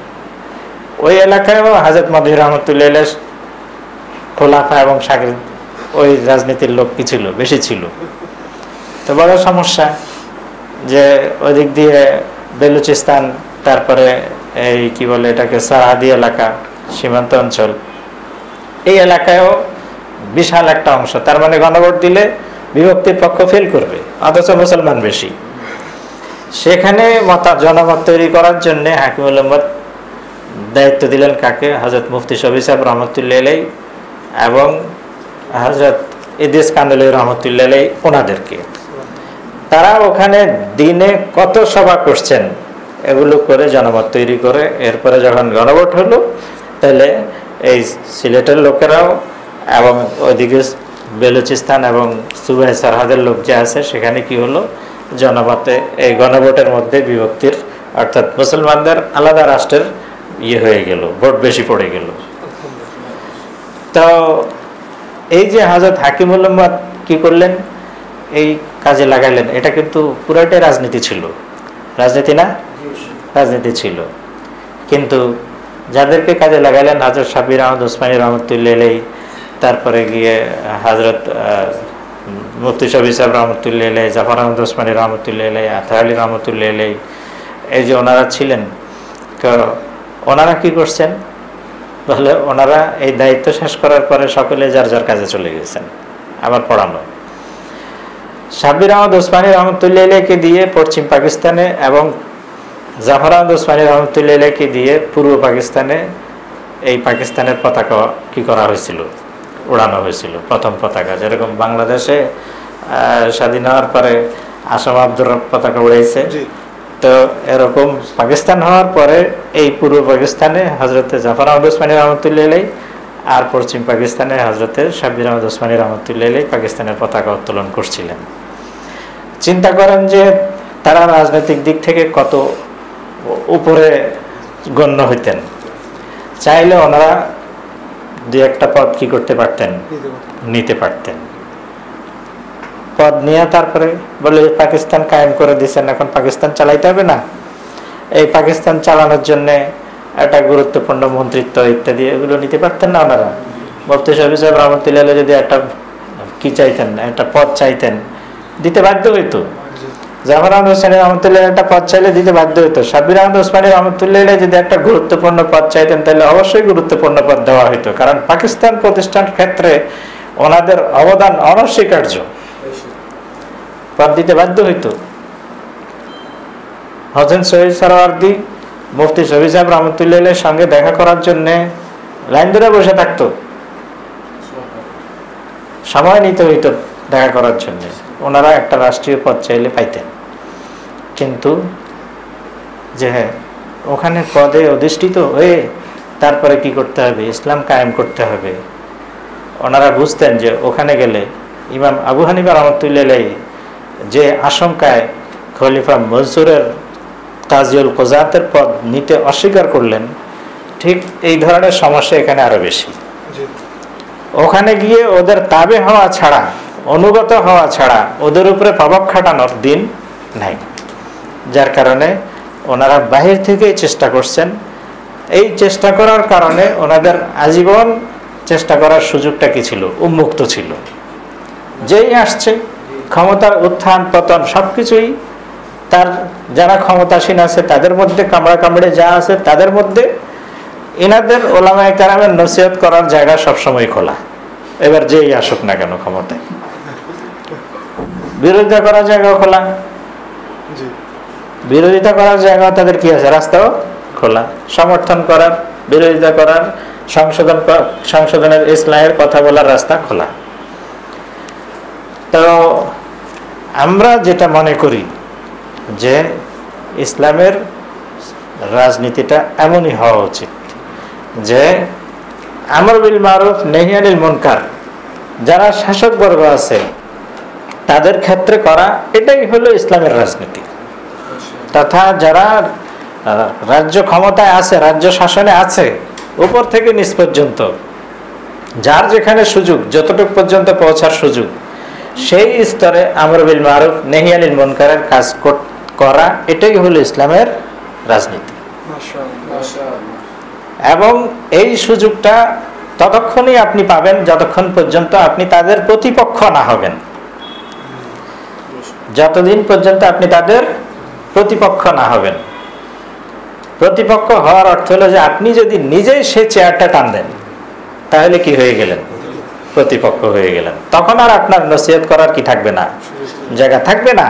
ওই এলাকায়ও হযরত মদনী রহমতুল্লাহ আলাইহি খোলাফা এবং শাগির্দ ওই রাজনীতির লোক কি ছিল, বেশি ছিল। তো বড় সমস্যা যে ওই দিক দিয়ে বেলুচিস্তান, তারপরে এই কি বলে এটাকে সারহাদি এলাকা, সীমান্ত অঞ্চল, এই এলাকায়ও বিশাল একটা অংশ। তার মানে গণভোট দিলে বিভক্তির পক্ষ ফেল করবে, অথচ মুসলমান বেশি। সেখানে জনমত তৈরি করার জন্য হাকিমুল উম্মত দায়িত্ব দিলেন কাকে, হযরত মুফতি শফি সাহেব রহমতুল্লাহ আলাইহি এবং হযরত ইদ্রিস কান্দুলী রহমতুল্লাহ আলাইহি ওনাদেরকে। তারা ওখানে দিনে কত সভা করছেন, এগুলো করে জনমত তৈরি করে এরপরে যখন গণভোট হলো, তাহলে এই সিলেটের লোকেরাও এবং ওইদিকে বেলুচিস্তান এবং সুবাহে সারহাদের লোক যে আছে সেখানে কি হলো, জনমতে এই গণভোটের মধ্যে বিভক্তির, অর্থাৎ মুসলমানদের আলাদা রাষ্ট্রের হয়ে গেল, ভোট বেশি পড়ে গেল। তো এই যে হযরত হাকিমুল উম্মত কি করলেন, এই কাজে লাগাইলেন, এটা কিন্তু পুরাটাই রাজনীতি ছিল। রাজনীতি না, রাজনীতি ছিল। কিন্তু যাদেরকে কাজে লাগাইলেন হযরত শাব্বির আহমদ উসমানী রহমতুল্লাহ আলাইহি, তারপরে গিয়ে হযরত মুফতি শফি সাহেব রহমতুল্লাহ আলাইহি, জাফর আহমদ উসমানী রহমতুল্লাহ আলাইহি, আতহার আলী রহমতুল্লাহ আলাইহি, এই যে ওনারা ছিলেন, তো ওনারা কি করছেন বলে, ওনারা এই দায়িত্ব শেষ করার পরে সকলে যার যার কাজে চলে গেছেন। আবার পড়ানো শাব্বির আহমদ উসমানী রহমতুল্লাহ আলাইহিকে দিয়ে পশ্চিম পাকিস্তানে এবং জাফর আহমদ উসমানী রহমতুল্লাহ আলাইহিকে দিয়ে পূর্ব পাকিস্তানে এই পাকিস্তানের পতাকা কি করা হয়েছিল, উড়ানো হয়েছিল, প্রথম পতাকা। যেরকম বাংলাদেশে স্বাধীন হওয়ার পরে আসাম আব্দুর রব পতাকা উড়াইছে, তো এরকম পাকিস্তান হওয়ার পরে এই পূর্ব পাকিস্তানে হযরতে জাফর আহমদ উসমানী রহমতুল্লাহ আলাইহি আর পশ্চিম পাকিস্তানে হযরতে শাব্বির আহমদ উসমানী রহমতুল্লাহ আলাইহি পাকিস্তানের পতাকা উত্তোলন করছিলেন। চিন্তা করেন যে তারা রাজনৈতিক দিক থেকে কত উপরে গণ্য হইতেন। চাইলে ওনারা দু একটা পদ কি করতে পারতেন, নিতে পারতেন। পদ নিয়ে তারপরে বলে পাকিস্তান কায়েম করে দিচ্ছেন, এখন পাকিস্তান চালাইতে হবে না, এই পাকিস্তান চালানোর জন্য একটা গুরুত্বপূর্ণ মন্ত্রিত্ব ইত্যাদি এগুলো নিতে পারতেন না ওনারা? মুফতি শফি সাহেব রহমতুল্লাহ যদি একটা কি চাইতেন, একটা পদ চাইতেন, দিতে বাধ্য হইতো। জাফর আহমদ হোসেনী রহমতুল্লাহ একটা পদ চাইলে দিতে বাধ্য হইতো। সাব্বির আহমদ ওসমানী রহমতুল্লাহ যদি একটা গুরুত্বপূর্ণ পদ চাইতেন তাহলে অবশ্যই গুরুত্বপূর্ণ পদ দেওয়া হইতো, কারণ পাকিস্তান প্রতিষ্ঠার ক্ষেত্রে ওনাদের অবদান অনস্বীকার্য, পদ দিতে বাধ্য হইতো। হোসেন শহীদ সরওয়ার্দী মুফতি শফি সাহেব রহমতুল্লাহের সঙ্গে দেখা করার জন্য লাইন ধরে বসে থাকতো, সময় নিতে হইতো দেখা করার জন্য। ওনারা একটা রাষ্ট্রীয় পদ চাইলে পাইতেন, কিন্তু যে হ্যাঁ ওখানে পদে অধিষ্ঠিত হয়ে তারপরে কি করতে হবে, ইসলাম কায়েম করতে হবে। ওনারা বুঝতেন যে ওখানে গেলে ইমাম আবু হানিফা রহমতুল্লাহ যে আশঙ্কায় খলিফা মনসুরের কাজিউল কুযাতের পদ নিতে অস্বীকার করলেন, ঠিক এই ধরনের সমস্যা এখানে আরো বেশি। ওখানে গিয়ে ওদের তাবে হওয়া ছাড়া, অনুগত হওয়া ছাড়া ওদের উপরে প্রভাব খাটানোর দিন নাই, যার কারণে ওনারা বাহির থেকেই চেষ্টা করছেন। এই চেষ্টা করার কারণে ওনাদের আজীবন চেষ্টা করার সুযোগটা কি ছিল, উন্মুক্ত ছিল। যেই আসছে ক্ষমতার উত্থান পতন সবকিছুই তার, যারা ক্ষমতাসীন আছে তাদের মধ্যে কামড়া কামড়ে যা আছে তাদের মধ্যে, ইনাদের ওলামায়ে কেরামের নসিহত করার জায়গা সবসময় খোলা। এবার যেই আসুক না কেন ক্ষমতায়, বিরোধিতা করার জায়গা খোলা, বিরোধিতা করার জায়গা তাদের কি আছে, রাস্তাও খোলা। সমর্থন করার, বিরোধিতা করার, সংশোধনের ইসলামের কথা বলার রাস্তা খোলা। তো আমরা যেটা মনে করি যে ইসলামের রাজনীতিটা এমনই হওয়া উচিত যে আমর বিল মারুফ নাহি আনিল মুনকার যারা শাসকবর্গ আছে তাদের ক্ষেত্রে করা, এটাই হলো ইসলামের রাজনীতি। তথা যারা রাজ্য ক্ষমতায় আছে, রাজ্য শাসনে আছে, উপর থেকে নিচ পর্যন্ত যার যেখানে সুযোগ, যতটুকু পর্যন্ত পৌঁছার সুযোগ, সেই স্তরে আমর বিল মারুফ নাহি আনিল মুনকারের কাজ করা, এটাই হলো ইসলামের রাজনীতি। এবং এই সুযোগটা ততক্ষণই আপনি পাবেন যতক্ষণ পর্যন্ত আপনি তাদের প্রতিপক্ষ না হবেন। যতদিন পর্যন্ত আপনি তাদের প্রতিপক্ষ না হবেন। প্রতিপক্ষ হওয়ার অর্থ হলো যে আপনি যদি নিজেই সে চেয়ারটা টান দেন তাহলে কি হয়ে গেলেন, প্রতিপক্ষ হয়ে গেলেন। তখন আর আপনার নসিহত করার কি থাকবে না, জায়গা থাকবে না।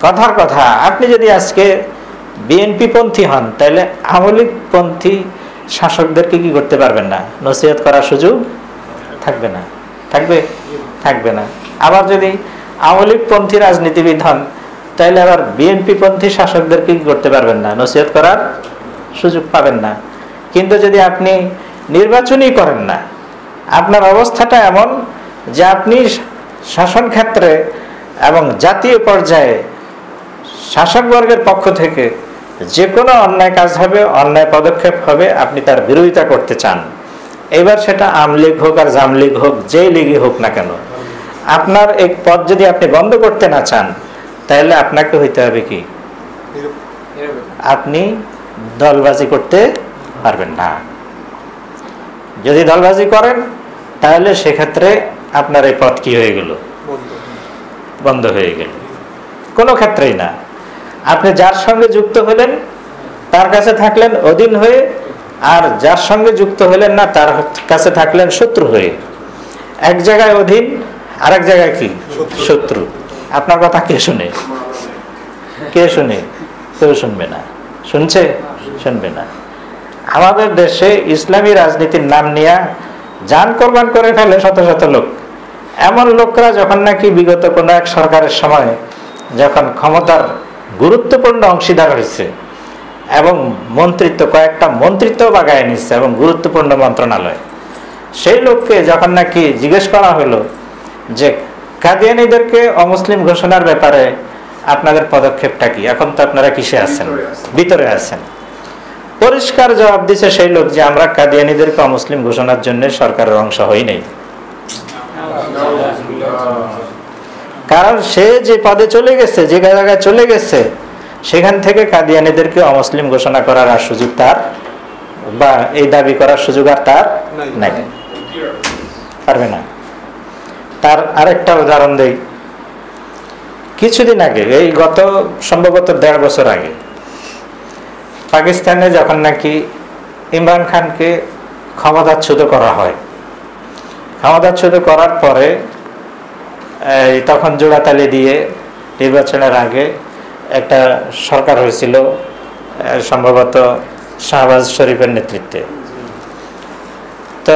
কথার কথা, আপনি যদি আজকে বিএনপি পন্থী হন তাহলে আওয়ামী লীগ পন্থী শাসকদেরকে কি করতে পারবেন না, নসিহত করার সুযোগ থাকবে না, থাকবে না। আবার যদি আওয়ামী লীগ পন্থী রাজনীতিবিদ হন তাহলে আবার বিএনপি পন্থী শাসকদেরকে কি করতে পারবেন না, নসিহত করার সুযোগ পাবেন না। কিন্তু যদি আপনি নির্বাচনই করেন না, আপনার অবস্থাটা এমন যে আপনি শাসন ক্ষেত্রে এবং জাতীয় পর্যায়ে শাসকবর্গের পক্ষ থেকে যে কোনো অন্যায় কাজ হবে, অন্যায় পদক্ষেপ হবে, আপনি তার বিরোধিতা করতে চান। এবার সেটা আওয়ামী লীগ হোক আর জাম লীগ হোক, যেই লীগই হোক না কেন, আপনার এই পদ যদি আপনি বন্ধ করতে না চান তাহলে আপনাকে হইতে হবে কি, আপনি দলবাজি করতে পারবেন না। যদি দলবাজি করেন তাহলে সেক্ষেত্রে আপনার এই পদ কি হয়ে গেল, বন্ধ হয়ে গেল। কোনো ক্ষেত্রেই না। আপনি যার সঙ্গে যুক্ত হলেন তার কাছে থাকলেন অধীন হয়ে, আর যার সঙ্গে যুক্ত হলেন না তার কাছে থাকলেন শত্রু হয়ে। এক জায়গায় অধীন, আরেক জায়গায় কি শত্রু। আপনার কথা কে শুনে, কে শুনে? কেউ শুনবে না। শুনছে? শুনবে না। আমাদের দেশে ইসলামী রাজনীতির নাম নিয়ে জান কোরবান করে ফেলে শত শত লোক। এমন লোকরা যখন নাকি বিগত কোনো এক সরকারের সময় যখন ক্ষমতার গুরুত্বপূর্ণ অংশীদার হয়েছে এবং মন্ত্রিত্ব, কয়েকটা মন্ত্রিত্ব বাগায় নিচ্ছে এবং গুরুত্বপূর্ণ মন্ত্রণালয়, সেই লোককে যখন নাকি জিজ্ঞেস করা হলো যে কাদিয়ানীদেরকে অমুসলিম ঘোষণার ব্যাপারে আপনাদের পদক্ষেপটা কি, এখন তো আপনারা কিসে আছেন, ভিতরে আছেন, পরিষ্কার জবাব দিছে সেই লোক যে আমরা কাদিয়ানীদেরকে অমুসলিম ঘোষণার জন্য সরকারের অংশ হই নাই। কারণ সে যে পদে চলে গেছে, যে জায়গায় চলে গেছে, সেখান থেকে কাদিয়ানীদেরকে অমুসলিম ঘোষণা করার আর সুযোগ তার, বা এই দাবি করার সুযোগ আর তার নাই, পারবে না। তার আরেকটা উদাহরণ দেই। কিছুদিন আগে, এই গত সম্ভবত 1.5 বছর আগে, পাকিস্তানে যখন নাকি ইমরান খানকে ক্ষমতাচ্যুত করা হয়, ক্ষমতাচ্যুত করার পরে তখন জোড়াতালি দিয়ে নির্বাচনের আগে একটা সরকার হয়েছিল, সম্ভবত শাহবাজ শরীফের নেতৃত্বে। তো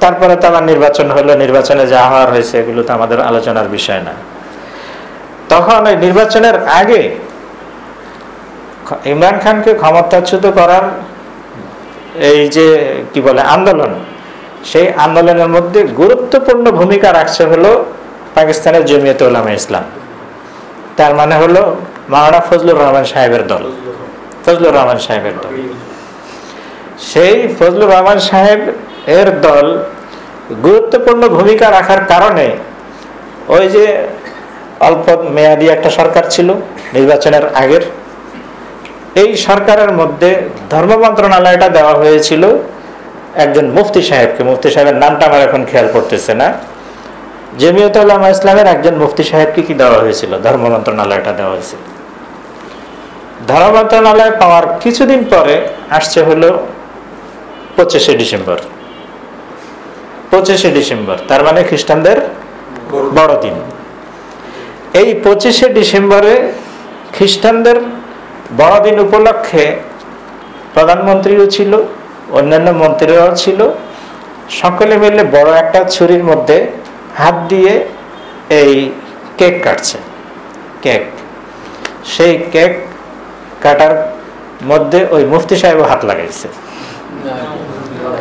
তারপরে তো আবার নির্বাচন হলো, নির্বাচনে যা হওয়ার হয়েছে এগুলো তো আমাদের আলোচনার বিষয় না। তখন ওই নির্বাচনের আগে ইমরান খানকে ক্ষমতাচ্যুত করার এই যে কি বলে আন্দোলন, সেই আন্দোলনের মধ্যে গুরুত্বপূর্ণ ভূমিকা রাখছে হলো পাকিস্তানের জমিয়তে উলামা ইসলাম। তার মানে হলো মাওলানা ফজলুর রহমান সাহেবের দল, ফজলুর রহমান সাহেবের দল। সেই ফজলুর রহমান সাহেব এর দল গুরুত্বপূর্ণ ভূমিকা রাখার কারণে ওই যে অল্প মেয়াদী একটা সরকার ছিল নির্বাচনের আগের, এই সরকারের মধ্যে ধর্ম মন্ত্রণালয়টা দেওয়া হয়েছিল একজন মুফতি সাহেবকে। মুফতি সাহেবের নামটা আমার এখন খেয়াল করতেছে না। জমিয়তে উলামা ইসলামের একজন মুফতি সাহেবকে কি দেওয়া হয়েছিল, ধর্ম মন্ত্রণালয়টা দেওয়া হয়েছিল। ধর্ম মন্ত্রণালয় পাওয়ার কিছুদিন পরে আসছে হলো 25শে ডিসেম্বর। 25শে ডিসেম্বর তার মানে খ্রিস্টানদের বড়দিন। এই 25শে ডিসেম্বরে খ্রিস্টানদের বড়দিন উপলক্ষে প্রধানমন্ত্রীও ছিল, অন্যান্য মন্ত্রীরাও ছিল, সকলে মিলে বড় একটা ছুরির মধ্যে হাত দিয়ে এই কেক কাটছে। কেক, সেই কেক কাটার মধ্যে ওই মুফতি সাহেব হাত লাগাইছে।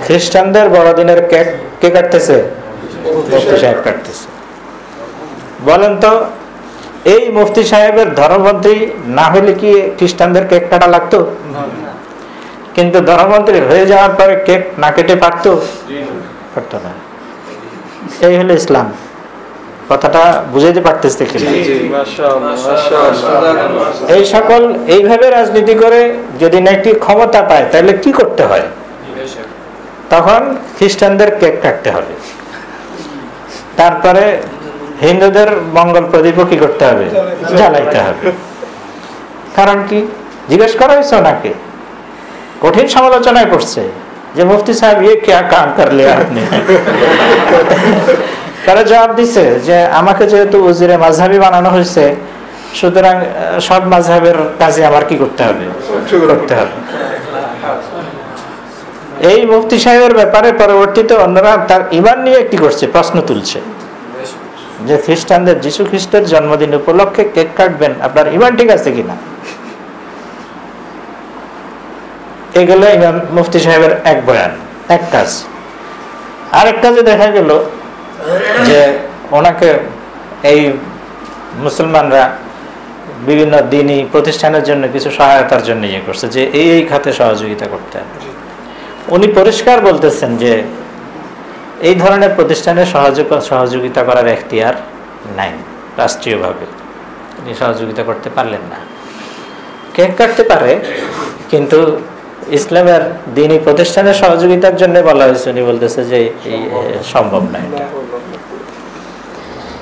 খ্রিস্টানদের বড়দিনের কেক কে কাটতেছে? মুফতি সাহেব কাটতেছে। বলেন তো, এই মুফতি সাহেবের ধর্মমন্ত্রী না হলে কি খ্রিস্টানদের কেক কাটা লাগতো? কিন্তু ধর্মমন্ত্রী হয়ে যাওয়ার পরে কেক না কেটে পারতো? পারতো না। এই হলো ইসলাম। কথাটা বুঝাইতে পারতেছে কিনা? এই সকল এইভাবে রাজনীতি করে যদি নাকি ক্ষমতা পায় তাহলে কি করতে হয়? তখন খ্রিস্টানদের কেক কাটতে হবে, তারপরে হিন্দুদের মঙ্গল প্রদীপও কি করতে হবে? জ্বালাইতে হবে। কারণ কি জিজ্ঞেস করা হয়েছে ওনাকে, কঠিন সমালোচনায় পড়ছে যে মুফতি সাহেব ইয়ে কে কাম করলে আপনি। তারা জবাব দিছে যে আমাকে যেহেতু উজিরে মাযহাবি বানানো হয়েছে, সুতরাং সব মাযহাবের কাজে আমার কি করতে হবে? করতে হবে। এই মুফতি সাহেবের ব্যাপারে পরবর্তীতে অন্যরা তার ঈমান নিয়ে কি করছে? প্রশ্ন তুলছে যে খ্রিস্টানদের যীশু খ্রিস্টের জন্মদিন উপলক্ষে কেক কাটবেন, আপনার ঈমান ঠিক আছে কিনা? এগুলো ইমাম মুফতি সাহেবের এক বয়ান, এক কাজ। আরেক কাজে দেখা গেল যে ওনাকে এই মুসলমানরা বিভিন্ন দিনই প্রতিষ্ঠানের জন্য কিছু সহায়তার জন্য ইয়ে করছে যে এই খাতে সহযোগিতা করতে হবে। উনি পরিষ্কার বলতেছেন যে এই ধরনের প্রতিষ্ঠানে সহযোগিতা করার এখতিয়ার নাই রাষ্ট্রীয়ভাবে, উনি সহযোগিতা করতে পারলেন না। কেক কাটতে পারে, কিন্তু ইসলামের দিনী প্রতিষ্ঠানের সহযোগিতার জন্য বলা হয়েছে, উনি বলতেছে যে এই সম্ভব না এটা।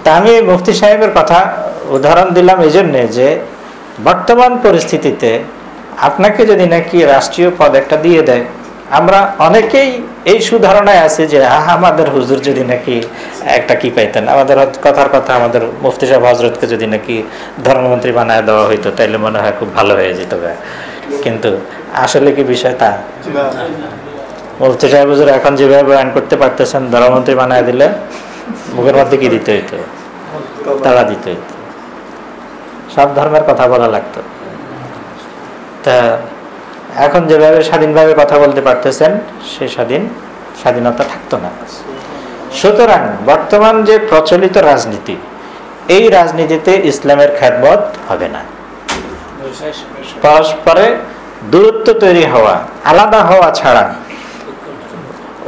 তা আমি মুফতি সাহেবের কথা উদাহরণ দিলাম এই জন্যে যে বর্তমান পরিস্থিতিতে আপনাকে যদি নাকি রাষ্ট্রীয় পদ একটা দিয়ে দেয়, আমরা অনেকেই এই সুধারণায় আছে যে আমাদের হুজুর যদি নাকি একটা কি পাইতেন, আমাদের কথার কথা আমাদের মুফতি সাহেব হজরতকে যদি নাকি ধর্মমন্ত্রী বানায় দেওয়া হইতো তাইলে মনে হয় খুব ভালো হয়ে যেত। কিন্তু আসলে কি বিষয় তা? মুফতি সাহেব হুজুর এখন যেভাবে বয়ান করতে পারতেছেন, ধর্মমন্ত্রী বানায় দিলে মুখের মধ্যে কি দিতে হইতো? তারা দিতে হইতো, সব ধর্মের কথা বলা লাগতো। তা এখন যেভাবে স্বাধীনভাবে কথা বলতে পারতেছেন, সেই স্বাধীনতা থাকতো না। সুতরাং বর্তমান যে প্রচলিত রাজনীতি, এই রাজনীতিতে ইসলামের খেদমত হবে না। পরস্পরে দূরত্ব তৈরি হওয়া, আলাদা হওয়া ছাড়া,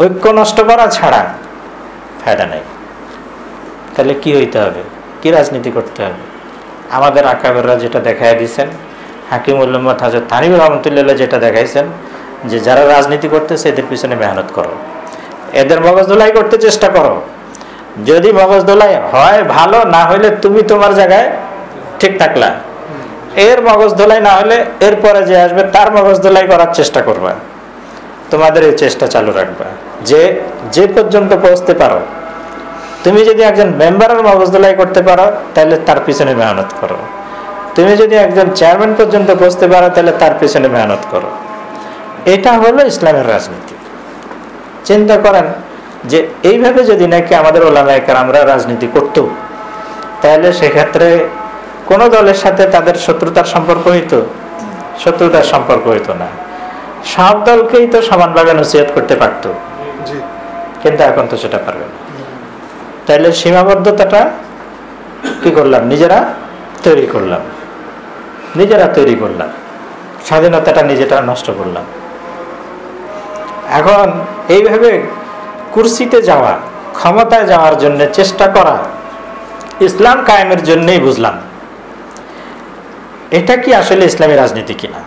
ঐক্য নষ্ট করা ছাড়া ফায়দা নেই। তাহলে কি হইতে হবে? কি রাজনীতি করতে হবে? আমাদের আকাবেররা যেটা দেখাই দিয়েছেন, হাকিমুল উম্মত হযরত থানভী রহমাতুল্লাহ যেটা দেখাইছেন, যে যারা রাজনীতি করতেছে এদের পিছনে মেহনত করো, এদের মগজ ধোলাই করতে চেষ্টা করো। যদি মগজ ধোলাই হয় ভালো, না হলে তুমি তোমার জায়গায় ঠিক থাকলা। এর মগজ ধোলাই না হলে এরপরে যে আসবে তার মগজ ধোলাই করার চেষ্টা করবা। তোমাদের এই চেষ্টা চালু রাখবা, যে পর্যন্ত পৌঁছতে পারো। তুমি যদি একজন মেম্বারের মগজ ধোলাই করতে পারো তাহলে তার পিছনে মেহনত করো। তুমি যদি একজন চেয়ারম্যান পর্যন্ত পৌঁছতে পারো তাহলে তার পিছনে মেহনত করো। এটা হলো ইসলামের রাজনীতি। চিন্তা করেন যে এইভাবে যদি নাকি আমাদের ওলামায়ে কেরামরা রাজনীতি করতো, তাহলে সেক্ষেত্রে কোন দলের সাথে তাদের শত্রুতার সম্পর্ক হইতো? শত্রুতার সম্পর্ক হইতো না। সব দলকেই তো সমানভাবে নসিহত করতে পারত, কিন্তু এখন তো সেটা পারবে না। তাহলে সীমাবদ্ধতাটা কি করলাম? নিজেরা তৈরি করলাম, স্বাধীনতাটা নিজেটা নষ্ট করলাম। এখন এইভাবে কুরসিতে যাওয়া, ক্ষমতায় যাওয়ার জন্য চেষ্টা করা ইসলাম কায়েমের জন্যই বুঝলাম এটা কি আসলে ইসলামী রাজনীতি কিনা।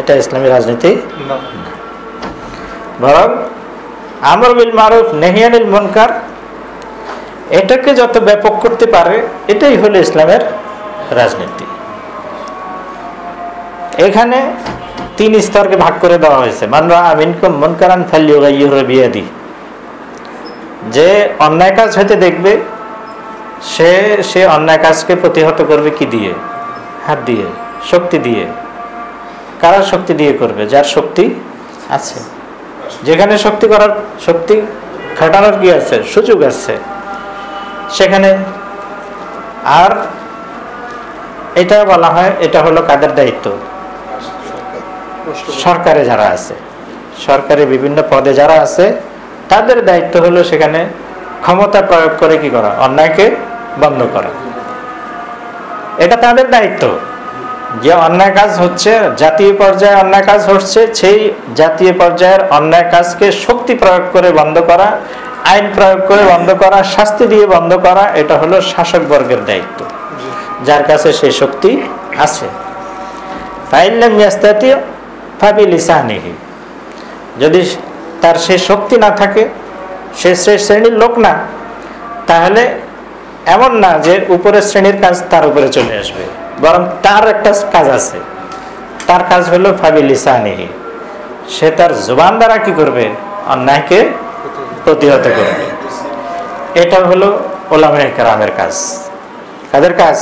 এটা ইসলামী রাজনীতি না, বরং আমর বিল মারুফ নাহি আনিল মুনকার এটাকে যত ব্যাপক করতে পারে এটাই হলো ইসলামের রাজনীতি। এখানে 3 স্তরকে ভাগ করে দেওয়া হয়েছে। মান রাআ মিনকুম মুনকারান ফালইউগাইয়িরহু বিয়াদিহি, যে অন্যায় কাজ হতে দেখবে সে অন্যায় কাজকে প্রতিহত করবে কি দিয়ে? হাত দিয়ে, শক্তি দিয়ে। কারা শক্তি দিয়ে করবে? যার শক্তি আছে। যেখানে শক্তি খাটানোর কি আছে? সুযোগ আছে সেখানে। আর এটা বলা হয়, এটা হলো কাদের দায়িত্ব? সরকারে যারা আছে, সরকারি বিভিন্ন পদে যারা আছে তাদের দায়িত্ব হলো সেখানে ক্ষমতা প্রয়োগ করে কি করা? অন্যায়কে বন্ধ করা। এটা তাদের দায়িত্ব। যে অন্যায় কাজ হচ্ছে, জাতীয় পর্যায়ে অন্যায় কাজ হচ্ছে, সেই জাতীয় পর্যায়ের অন্যায় কাজকে শক্তি প্রয়োগ করে বন্ধ করা, আইন প্রয়োগ করে বন্ধ করা, শাস্তি দিয়ে বন্ধ করা, এটা হলো শাসক বর্গের দায়িত্ব, যার কাছে সেই শক্তি আছে। ফাইল্লাম ইয়াস্তাতি ফাবিলিসানিহি, যদি তার সেই শক্তি না থাকে, সে শ্রেণীর লোক না, তাহলে এমন না যে উপরের শ্রেণীর কাজ তার উপরে চলে আসবে, বরং তার একটা কাজ আছে। তার কাজ হলো ফাবিলিসানিহি, সে তার জবান দ্বারা কি করবে? অন্যায়কে প্রতিহত করবে। এটা হলো ওলামায়ে কেরামের কাজ। কাদের কাজ?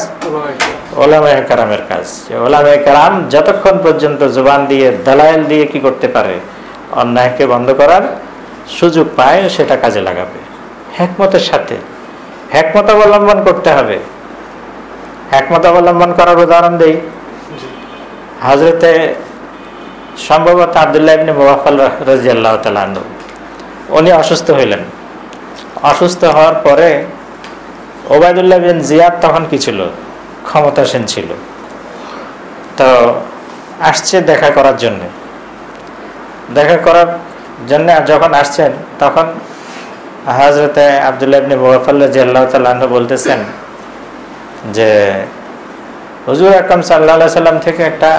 ওলামায়ে কেরামের কাজ। ওলামায়ে কেরাম যতক্ষণ পর্যন্ত জবান দিয়ে, দালাইল দিয়ে কি করতে পারে? অন্যায়কে বন্ধ করার সুযোগ পায়, সেটা কাজে লাগাবে হিকমতের সাথে। হিকমত অবলম্বন করতে হবে। হিকমত অবলম্বন করার উদাহরণ দেই। হযরতে সম্ভবত আব্দুল্লাহ ইবনে মুগাফফাল রাদিয়াল্লাহু তাআলা আনহু, উনি অসুস্থ হইলেন। অসুস্থ হওয়ার পরে ওবায়দুল্লাহ বিন জিয়াদ তখন কি ছিল? ক্ষমতাসীন ছিল। তো আসছে দেখা করার জন্য। যখন আসছেন তখন হযরতে আব্দুল্লাহ ইবনে মুগাফফাল রাদিয়াল্লাহু তাআলা আনহু বলতেছেন যে হুজুর আকরাম সাল্লাল্লাহু আলাইহি সাল্লাম থেকে একটা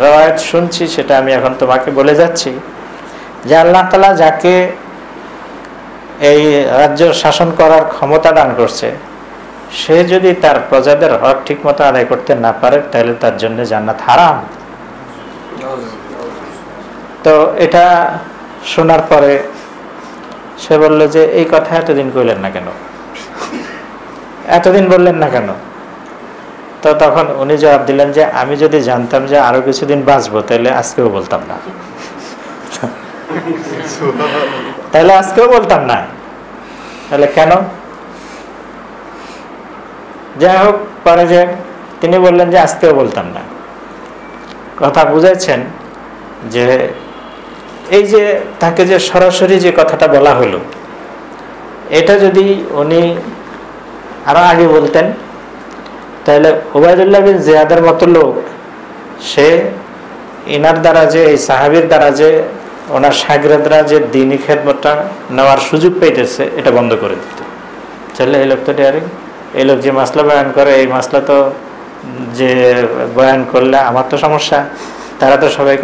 রওয়ায়াত শুনছি, সেটা আমি এখন তোমাকে বলে যাচ্ছি, যে আল্লাহ তাআলা যাকে এই রাজ্য শাসন করার ক্ষমতা দান করছে, সে যদি তার প্রজাদের হক ঠিক মতো আদায় করতে না পারে তাহলে তার জন্য জান্নাত হারাম। তো এটা শোনার পরে সে বলল যে এই কথা এতদিন কইলেন না কেন, এতদিন বললেন না কেন? তো তখন উনি জবাব দিলেন যে আমি যদি জানতাম যে আরো কিছুদিন বাঁচবো তাহলে আজকেও বলতাম না। তাহলে কেন? যাই হোক, পরে যে তিনি বললেন যে আজকেও বলতাম না। কথা বুঝাইছেন যে এই যে তাকে যে সরাসরি যে কথাটা বলা হলো, এটা যদি উনি আরো আগে বলতেন তাহলে ওবায়দুল্লাহ বিন জিয়াদের মতো লোক, সে ইনার দ্বারা যে, এই সাহাবীর দ্বারা যে ওনার শাগিরদরা যে দ্বীনি খেদমতটা নেওয়ার সুযোগ পেতেছে, এটা বন্ধ করে দিত, চলে এই লোক তো ডেয়ারিং, এই লোক যে মাসলা বয়ান করে এই মাসলা তো যে বয়ান করলে আমার তো সমস্যা, তারা তো সবাই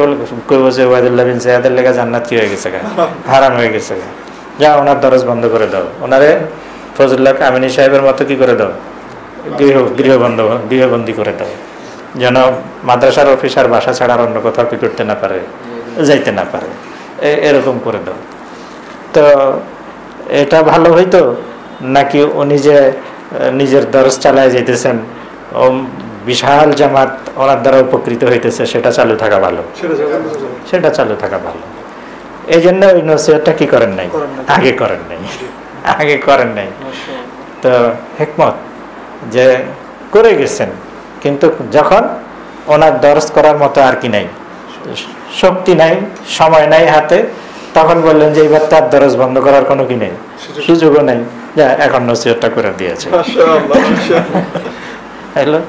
কইব যে ওয়াইদুল্লাহ বিন জিয়াদের লেগে জান্নাত কি হয়ে গেছে, হারাম হয়ে গেছে, যা ওনার দরজ বন্ধ করে দাও, ওনারে ফজলুল্লাহ কামিনী সাহেবের মতো কি করে দাও, গৃহবন্দী করে দাও, যেন মাদ্রাসার অফিসার বাসা ছাড়া অন্য কোথাও কি করতে না পারে, যাইতে না পারে, এরকম করে দাও। তো এটা ভালো হইতো নাকি উনি যে নিজের দরজ চালায় যেতেছেন, বিশাল জামাত ওনার দ্বারা উপকৃত হইতেছে, সেটা চালু থাকা ভালো, সেটা চালু থাকা ভালো। এই জন্য ওই নসিহতটা কি করেন নাই, আগে করেন নাই, আগে করেন নাই। তো হিকমত যে করে গেছেন, কিন্তু যখন ওনার দরজ করার মতো আর কি নাই, শক্তি নাই, সময় নাই হাতে, তখন বললেন যে এবার তার দরজ বন্ধ করার কোনো কি নেই, সুযোগও নেই, যা এখন নসিহতটা করে দিয়েছে। হলো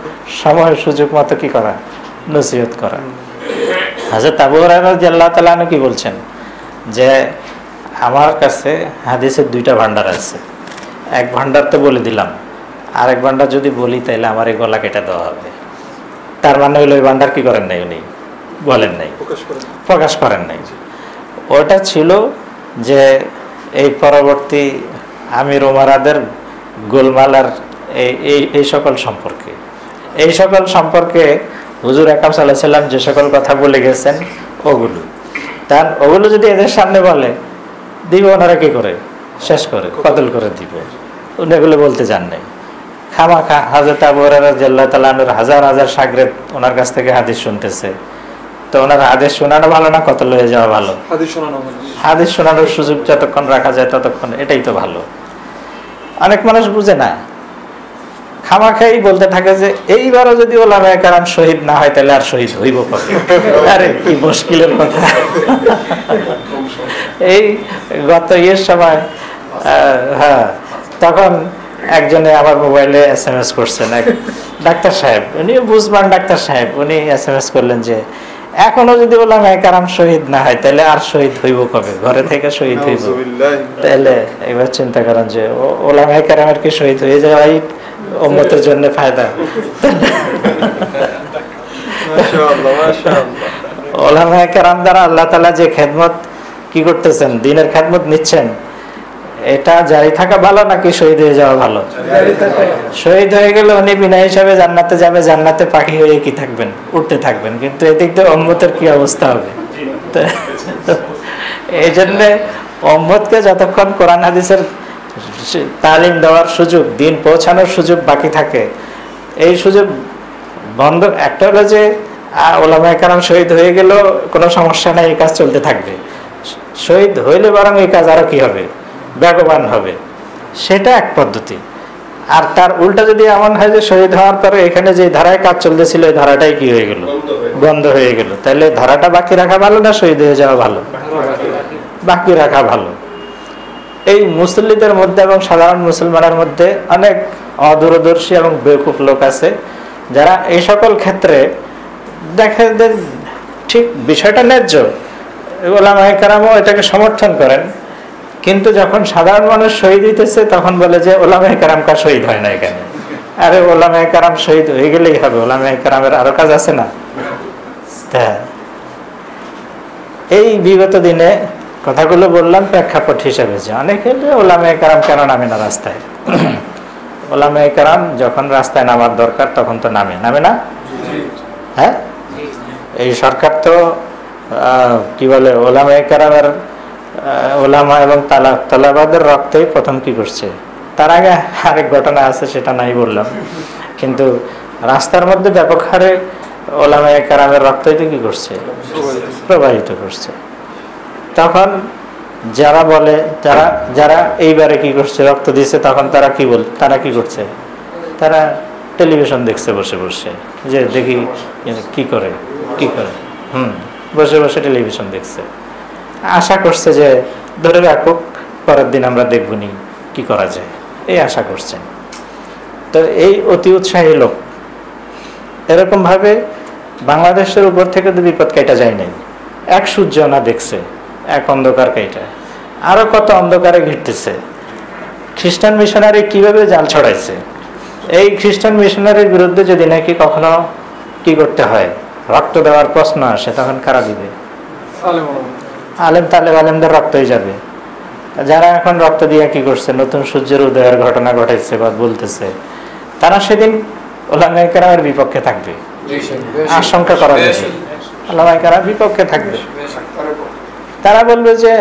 সময় সুযোগ মতো কি করা, নসিহত করা। হযরত আবু হুরায়রা রাদিয়াল্লাহু তাআলা আনহু কি বলছেন যে আমার কাছে হাদিসের দুইটা ভান্ডার আছে, এক ভান্ডার তো বলে দিলাম, আরেক ভান্ডার যদি বলি তাহলে আমার এই গলা কেটে দেওয়া হবে। তার মানে হইলো ওই ভান্ডার কি করেন নাই, উনি বলেন নাই, প্রকাশ করেন নাই। ওটা ছিল যে এই পরবর্তী আমির উমারাদের গোলমালার এই সকল সম্পর্কে, এই সকল সম্পর্কে হুজুর আকরাম সাল্লাল্লাহু আলাইহি ওয়াসাল্লাম যে সকল কথা বলে গেছেন ওগুলো, তার ওগুলো যদি এদের সামনে বলে দিব, ওনারা কি করে শেষ করে কতল করে দিব, উনি এগুলো বলতে চান নাই। খামাখা হযরত আবু হুরায়রা রাদিয়াল্লাহু তাআলা আনহুর হাজার হাজার শাগরেদ ওনার কাছ থেকে হাদিস শুনতেছে, তো ওনার হাদিস শোনানো ভালো না কতল হয়ে যাওয়া ভালো? হাদিস শোনানোর সুযোগ যতক্ষণ রাখা যায় ততক্ষণ এটাই তো ভালো। অনেক মানুষ বুঝে না, খামাখাই বলতে থাকে যে এইবারও যদি ওলামায়ে কেরাম শহীদ না হয় তাহলে আর শহীদ হইব কবে? আরে কি মুশকিলের কথা। এই গত ইয়ের সময় হ্যাঁ, তখন একজনে আমার মোবাইলে SMS করছেন, এক ডাক্তার সাহেব, উনি বুঝবান ডাক্তার সাহেব, উনি SMS করলেন যে এখনো যদি ওলামায়ে কেরাম শহীদ না হয় তাহলে আর শহীদ হইব কবে? ঘরে থেকে শহীদ হইব। তাহলে এবার চিন্তা করেন যে ওলামায়ে কেরামের কি শহীদ হয়ে যাওয়াই উম্মতের জন্য ফায়দা? ওলামায়ে কেরাম দ্বারা আল্লাহ তাআলা যে খেদমত কি করতেছেন, দ্বীনের খেদমত নিচ্ছেন, এটা জারি থাকা ভালো নাকি শহীদ হয়ে যাওয়া ভালো? শহীদ হয়ে গেলে উনি বিনা হিসাবে জান্নাতে যাবে, জান্নাতে পাখি হয়ে কি থাকবেন, উঠতে থাকবেন, কিন্তু এদিক দিয়ে উম্মতের কি অবস্থা হবে? এই জন্য উম্মতকে যতক্ষণ কোরআন হাদিসের তালিম দেওয়ার সুযোগ, দিন পৌঁছানোর সুযোগ বাকি থাকে, এই সুযোগ বন্ধ। একটা হলো যে ওলামায়ে কেরাম শহীদ হয়ে গেল কোনো সমস্যা নাই, এই কাজ চলতে থাকবে। শহীদ হইলে বরং এই কাজ আরো কি হবে, বেগবান হবে, সেটা এক পদ্ধতি। আর তার উল্টা যদি এমন হয় যে শহীদ হওয়ার পরে এখানে যে ধারায় কাজ চলতেছিল এই ধারাটাই কি হয়ে গেল, বন্ধ হয়ে গেল, তাহলে ধারাটা বাকি রাখা ভালো না শহীদ হয়ে যাওয়া ভালো? বাকি রাখা ভালো। এই মুসল্লিদের মধ্যে এবং সাধারণ মুসলমানের মধ্যে অনেক অদূরদর্শী এবং বেকুফ লোক আছে যারা এই সকল ক্ষেত্রে দেখে যে ঠিক বিষয়টা ন্যায্য, ওলামায়ে কেরামও এটাকে সমর্থন করেন, কিন্তু যখন সাধারণ মানুষ শহীদ হইতেছে তখন বলে যে ওলামায়ে কেরাম কা শহীদ হয় না এখানে। আরে ওলামায়ে কেরাম শহীদ হয়ে গেলেই হবে, ওলামায়ে কেরামের আরো কাজ আছে না? এই বিগত দিনে কথাগুলো বললাম প্রেক্ষাপট হিসেবে, যে অনেকে ওলামায়ে কেরাম কেন নামে না রাস্তায়। ওলামায়ে কেরাম যখন রাস্তায় নামার দরকার তখন তো নামে না? হ্যাঁ, এই সরকার তো কি বলে ওলামায়ে কেরামের ওলামা এবং তালাবাদের রক্তই প্রথম কি করছে। তার আগে আরেক ঘটনা আছে, সেটা নাই বললাম, কিন্তু রাস্তার মধ্যে ব্যাপক হারে ওলামায়ে কেরামের রক্তই তো কি করছে, প্রবাহিত করছে। তখন যারা বলে, যারা এইবারে কি করছে, রক্ত দিচ্ছে, তখন তারা কি করছে, তারা টেলিভিশন দেখছে বসে বসে, যে দেখি কি করে বসে বসে টেলিভিশন দেখছে, আশা করছে যে ধরে রাখুক পরের দিন আমরা দেখবনি কি করা যায়, এই আশা করছেন। তো এই অতি উৎসাহী লোক এরকম ভাবে বাংলাদেশের উপর থেকে তো বিপদ কাটা যায় নাই। এক সূর্য না দেখছে, এক অন্ধকার কাইটা, আরো কত অন্ধকারে ঘিরতেছে। খ্রিস্টান মিশনারি কিভাবে জাল ছড়াইছে, এই খ্রিস্টান মিশনারির বিরুদ্ধে যদি নাকি কখনো কি করতে হয়, রক্ত দেওয়ার প্রশ্ন আসে, তখন কারা দিবে? আলেম তালেব আলেমদের রক্তই যাবে। যারা এখন রক্ত দিয়ে কি করছে, নতুন সূর্যের উদয়ের ঘটনা ঘটাইছে বা বলতেছে, তারা সেদিন ওলামায়ে কেরামের বিপক্ষে থাকবে, আশঙ্কা করা যাবে। ওলামায়ে কেরাম বিপক্ষে থাকবে, তারা বলবে যে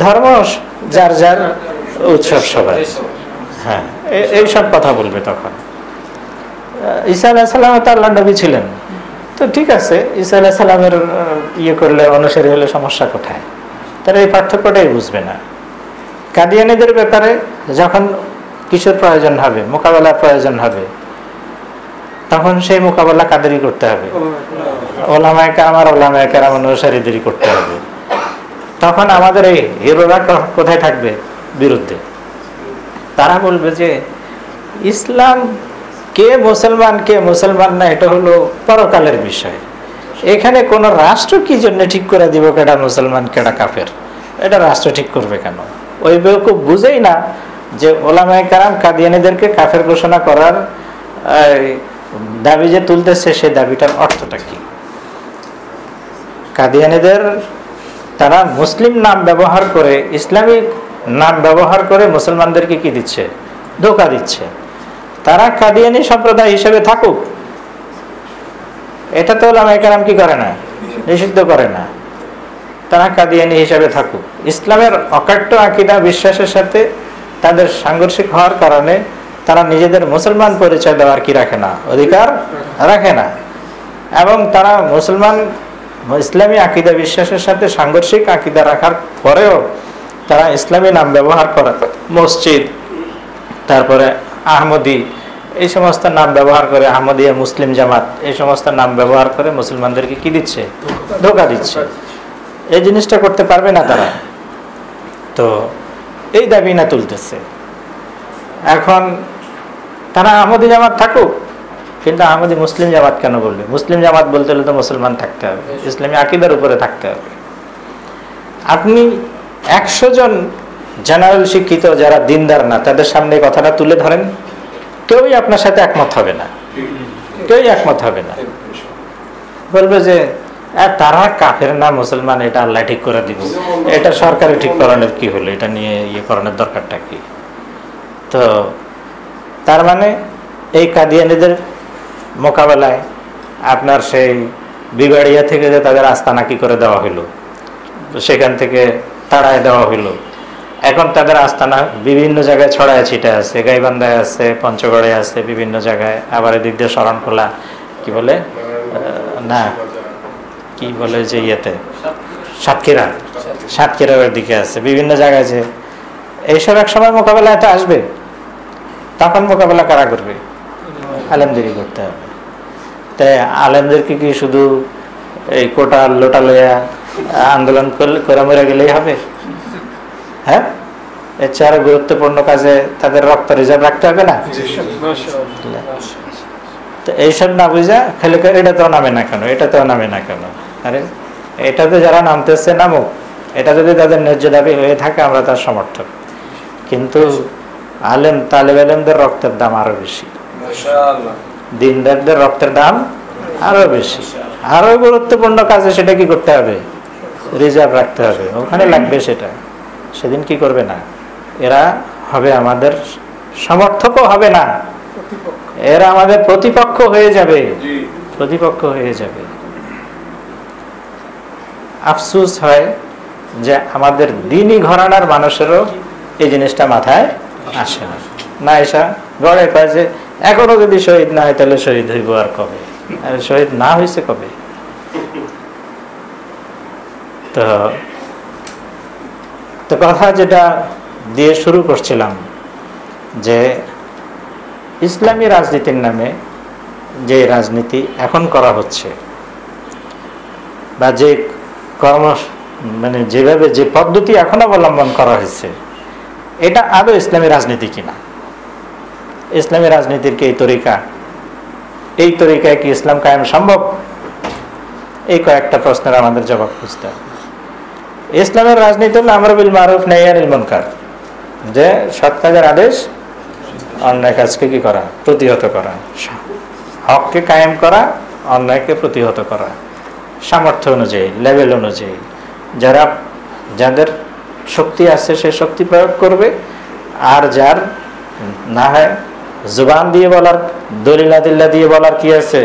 ধর্ম যার যার উৎসব সবাই, হ্যাঁ এইসব কথা বলবে। তখন ঈসা আলাইহিস সালাম তো আল্লাহর নবী ছিলেন, তো ঠিক আছে, ঈসা আলাইহিস সালামের ইয়ে করলে, অনুসারী হলে সমস্যা কোথায়? তারা এই পার্থক্যটাই বুঝবে না। কাদিয়ানীদের ব্যাপারে যখন কিসের প্রয়োজন হবে, মোকাবেলার প্রয়োজন হবে, তখন সেই মোকাবেলা কাদেরই করতে হবে? ওলামায়ে কেরাম আর ওলামায়ে কেরাম অনুসারীদেরই করতে হবে। তখন আমাদের এই হিরোরা কোথায় থাকবে? বিরুদ্ধে। তারা বলবে যে ইসলাম কে মুসলমান কে মুসলমান না, এটা হলো পরকালের বিষয়। এখানে কোন রাষ্ট্র কি জন্য ঠিক করে দিব কেডা মুসলমান কেডা কাফের, এটা রাষ্ট্র ঠিক করবে কেন? ওই বেউকুফ বুঝেই না যে ওলামায়ে কেরাম কাদিয়ানীদেরকে কাফের ঘোষণা করার দাবি যে তুলতেছে, সেই দাবিটার অর্থটা কি। কাদিয়ানীদের তারা মুসলিম নাম ব্যবহার করে, ইসলামিক নাম ব্যবহার করে মুসলমানদেরকে কি দিচ্ছে? ধোঁকা দিচ্ছে। তারা কাদিয়ানী সম্প্রদায় হিসেবে থাকুক, এটা তো ওলামায়ে কেরাম কি করে না, নিষিদ্ধ করে না। তারা কাদিয়ানী হিসেবে থাকুক, ইসলামের অকাট্য আকীদা বিশ্বাসের সাথে তাদের সাংঘর্ষিক হওয়ার কারণে তারা নিজেদের মুসলমান পরিচয় দেওয়ার কি রাখে না, অধিকার রাখে না। এবং তারা মুসলমান ইসলামী আকীদা বিশ্বাসের সাথে সাংঘর্ষিক আকীদা রাখার পরেও তারা ইসলামী নাম ব্যবহার করে, মসজিদ, তারপরে আহমদী, এই সমস্ত নাম ব্যবহার করে, আহমদিয়া, মুসলিম জামাত, এই সমস্ত নাম ব্যবহার করে মুসলমানদেরকে কি দিচ্ছে? ধোঁকা দিচ্ছে। এই জিনিসটা করতে পারবে না তারা, তো এই দাবি না তুলতেছে। এখন তারা আহমদি জামাত থাকুক, কিন্তু আহমদি মুসলিম জামাত কেন বলবে? মুসলিম জামাত বলতে হলে তো মুসলমান থাকতে হবে, ইসলামী আকীদার উপরে থাকতে হবে। আপনি 100 জন জেনারেল শিক্ষিত যারা দিনদার না, তাদের সামনে কথাটা তুলে ধরেন, কেউই আপনার সাথে একমত হবে না, কেউই একমত হবে না। বলবে যে তারা কাফের না মুসলমান, এটা আল্লাহ ঠিক করে দিব, এটা সরকারে ঠিক করানোর কি হলো, এটা নিয়ে ইয়ে করানোর দরকারটা কি? তো তার মানে এই কাদিয়ানীদের মোকাবেলায় আপনার সেই বিবাড়িয়া থেকে যে তাদের আস্তানা কি করে দেওয়া হইলো, সেখান থেকে তাড়ায় দেওয়া হইলো। এখন তাদের আস্তানা বিভিন্ন জায়গায় ছড়ায় ছিটে আছে, গাইবান্ধায় আছে, পঞ্চগড়ে আছে, বিভিন্ন জায়গায়, আবার এদিক দিয়ে শরণখোলা, কি বলে না, কি বলে যে ইয়েতে সাতক্ষীরার দিকে আছে, বিভিন্ন জায়গায়। যে এইসব এক সময় মোকাবেলা এটা আসবে, তখন মোকাবেলা কারা করবে? আলেমদেরই করতে হবে। তাই আলেমদেরকে কি শুধু এই কোটা লোটা লইয়া আন্দোলন করে মরে গেলেই হবে? হ্যাঁ, এর চেয়ে আরো গুরুত্বপূর্ণ কাজে তাদের রক্ত রিজার্ভ রাখতে হবে না? তো এইসব না বুঝা খালি এটাতেও নামে না কেন, এটাতেও নামে না কেন? আরে এটাতে যারা নামতেছে নামুক, এটা যদি তাদের ন্যায্য দাবি হয়ে থাকে আমরা তার সমর্থক। কিন্তু আলেম তালেব আলেমদের রক্তের দাম আরো বেশি, দিনদারদের রক্তের দাম আরো বেশি। আরো গুরুত্বপূর্ণ কাজে সেটা কি করতে হবে? রিজার্ভ রাখতে হবে, ওখানে লাগবে সেটা। সেদিন কি করবে না, এরা হবে আমাদের সমর্থকও হবে না, এরা আমাদের প্রতিপক্ষ হয়ে যাবে, প্রতিপক্ষ হয়ে যাবে। আফসোস হয় যে আমাদের দ্বীনি ঘরানার মানুষেরও এই জিনিসটা মাথায় আসে না। না এসা গড়ে কয় যে এখনো যদি শহীদ না হয় তাহলে শহীদ হইব আর কবে? শহীদ না হয়েছে কবে? তো কথা যেটা দিয়ে শুরু করছিলাম, যে ইসলামী রাজনীতির নামে যে রাজনীতি এখন করা হচ্ছে, বা যে মানে যেভাবে যে পদ্ধতি এখন অবলম্বন করা হয়েছে, এটা আদৌ ইসলামী রাজনীতি কিনা? ইসলামী রাজনীতির কি এই তরিকায় কি ইসলাম কায়েম সম্ভব? এই কয়েকটা প্রশ্নের আমাদের জবাব খুঁজতে হবে। ইসলামের রাজনীতি হলো আমর বিল মারুফ নাহি আনিল মুনকার, যে সৎ কাজের আদেশ, অন্যায় কাজকে কি করা, প্রতিহত করা, হককে কায়েম করা, অন্যায়কে প্রতিহত করা, সামর্থ্য অনুযায়ী, লেভেল অনুযায়ী। যাদের শক্তি আছে সে শক্তি প্রয়োগ করবে, আর যার না হয় জুবান দিয়ে বলার, দলিল আদিল্লা দিয়ে বলার কি আছে,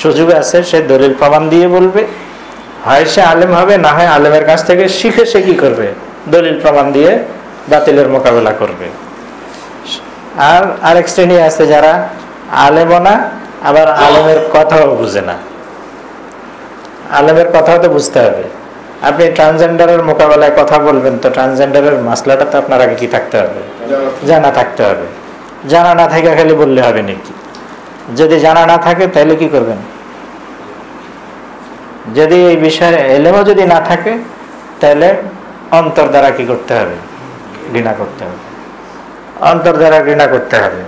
সুযোগ আছে, সে দলিল প্রমাণ দিয়ে বলবে। হয় সে আলেম হবে, না হয় আলেমের কাছ থেকে শিখে সে কি করবে, দলিল প্রমাণ দিয়ে বাতিলের মোকাবেলা করবে। আর আরেক শ্রেণী আছে যারা আলেমও না, আবার আলেমের কথাও বুঝে না। আলেমের কথাও তো বুঝতে হবে। আপনি ট্রান্সজেন্ডারের মোকাবেলায় কথা বলবেন, তো ট্রান্সজেন্ডারের মাসলাটা তো আপনার আগে কি থাকতে হবে, জানা থাকতে হবে। জানা না থাকে খালি বললে হবে নাকি? যদি জানা না থাকে তাহলে কি করবেন? যদি এই বিষয়ে এলেমও যদি না থাকে, তাহলে অন্তর দ্বারা কি করতে হবে, ঘৃণা করতে হবে। অন্তর দ্বারা ঘৃণা করতে হবে।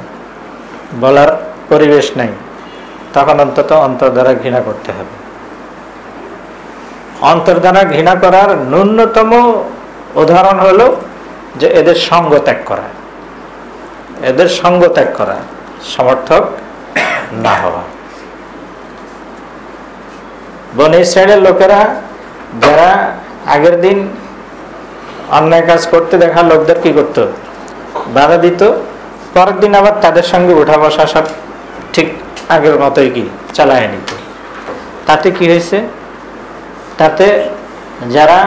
বলার পরিবেশ নাই, তখন অন্তত অন্তর দ্বারা ঘৃণা করতে হবে। অন্তর দ্বারা ঘৃণা করার ন্যূনতম উদাহরণ হলো যে এদের সঙ্গ ত্যাগ করা, এদের সঙ্গ ত্যাগ করা, সমর্থক না হওয়া। বনী ইসরাইলের লোকেরা যারা আগের দিন অন্যায় কাজ করতে দেখা লোকদের কি করত, বাধা দিত, পরের দিন আবার তাদের সঙ্গে উঠা বসা সব ঠিক আগের মতোই কি চালায় নিত। তাতে কি হয়েছে? তাতে যারা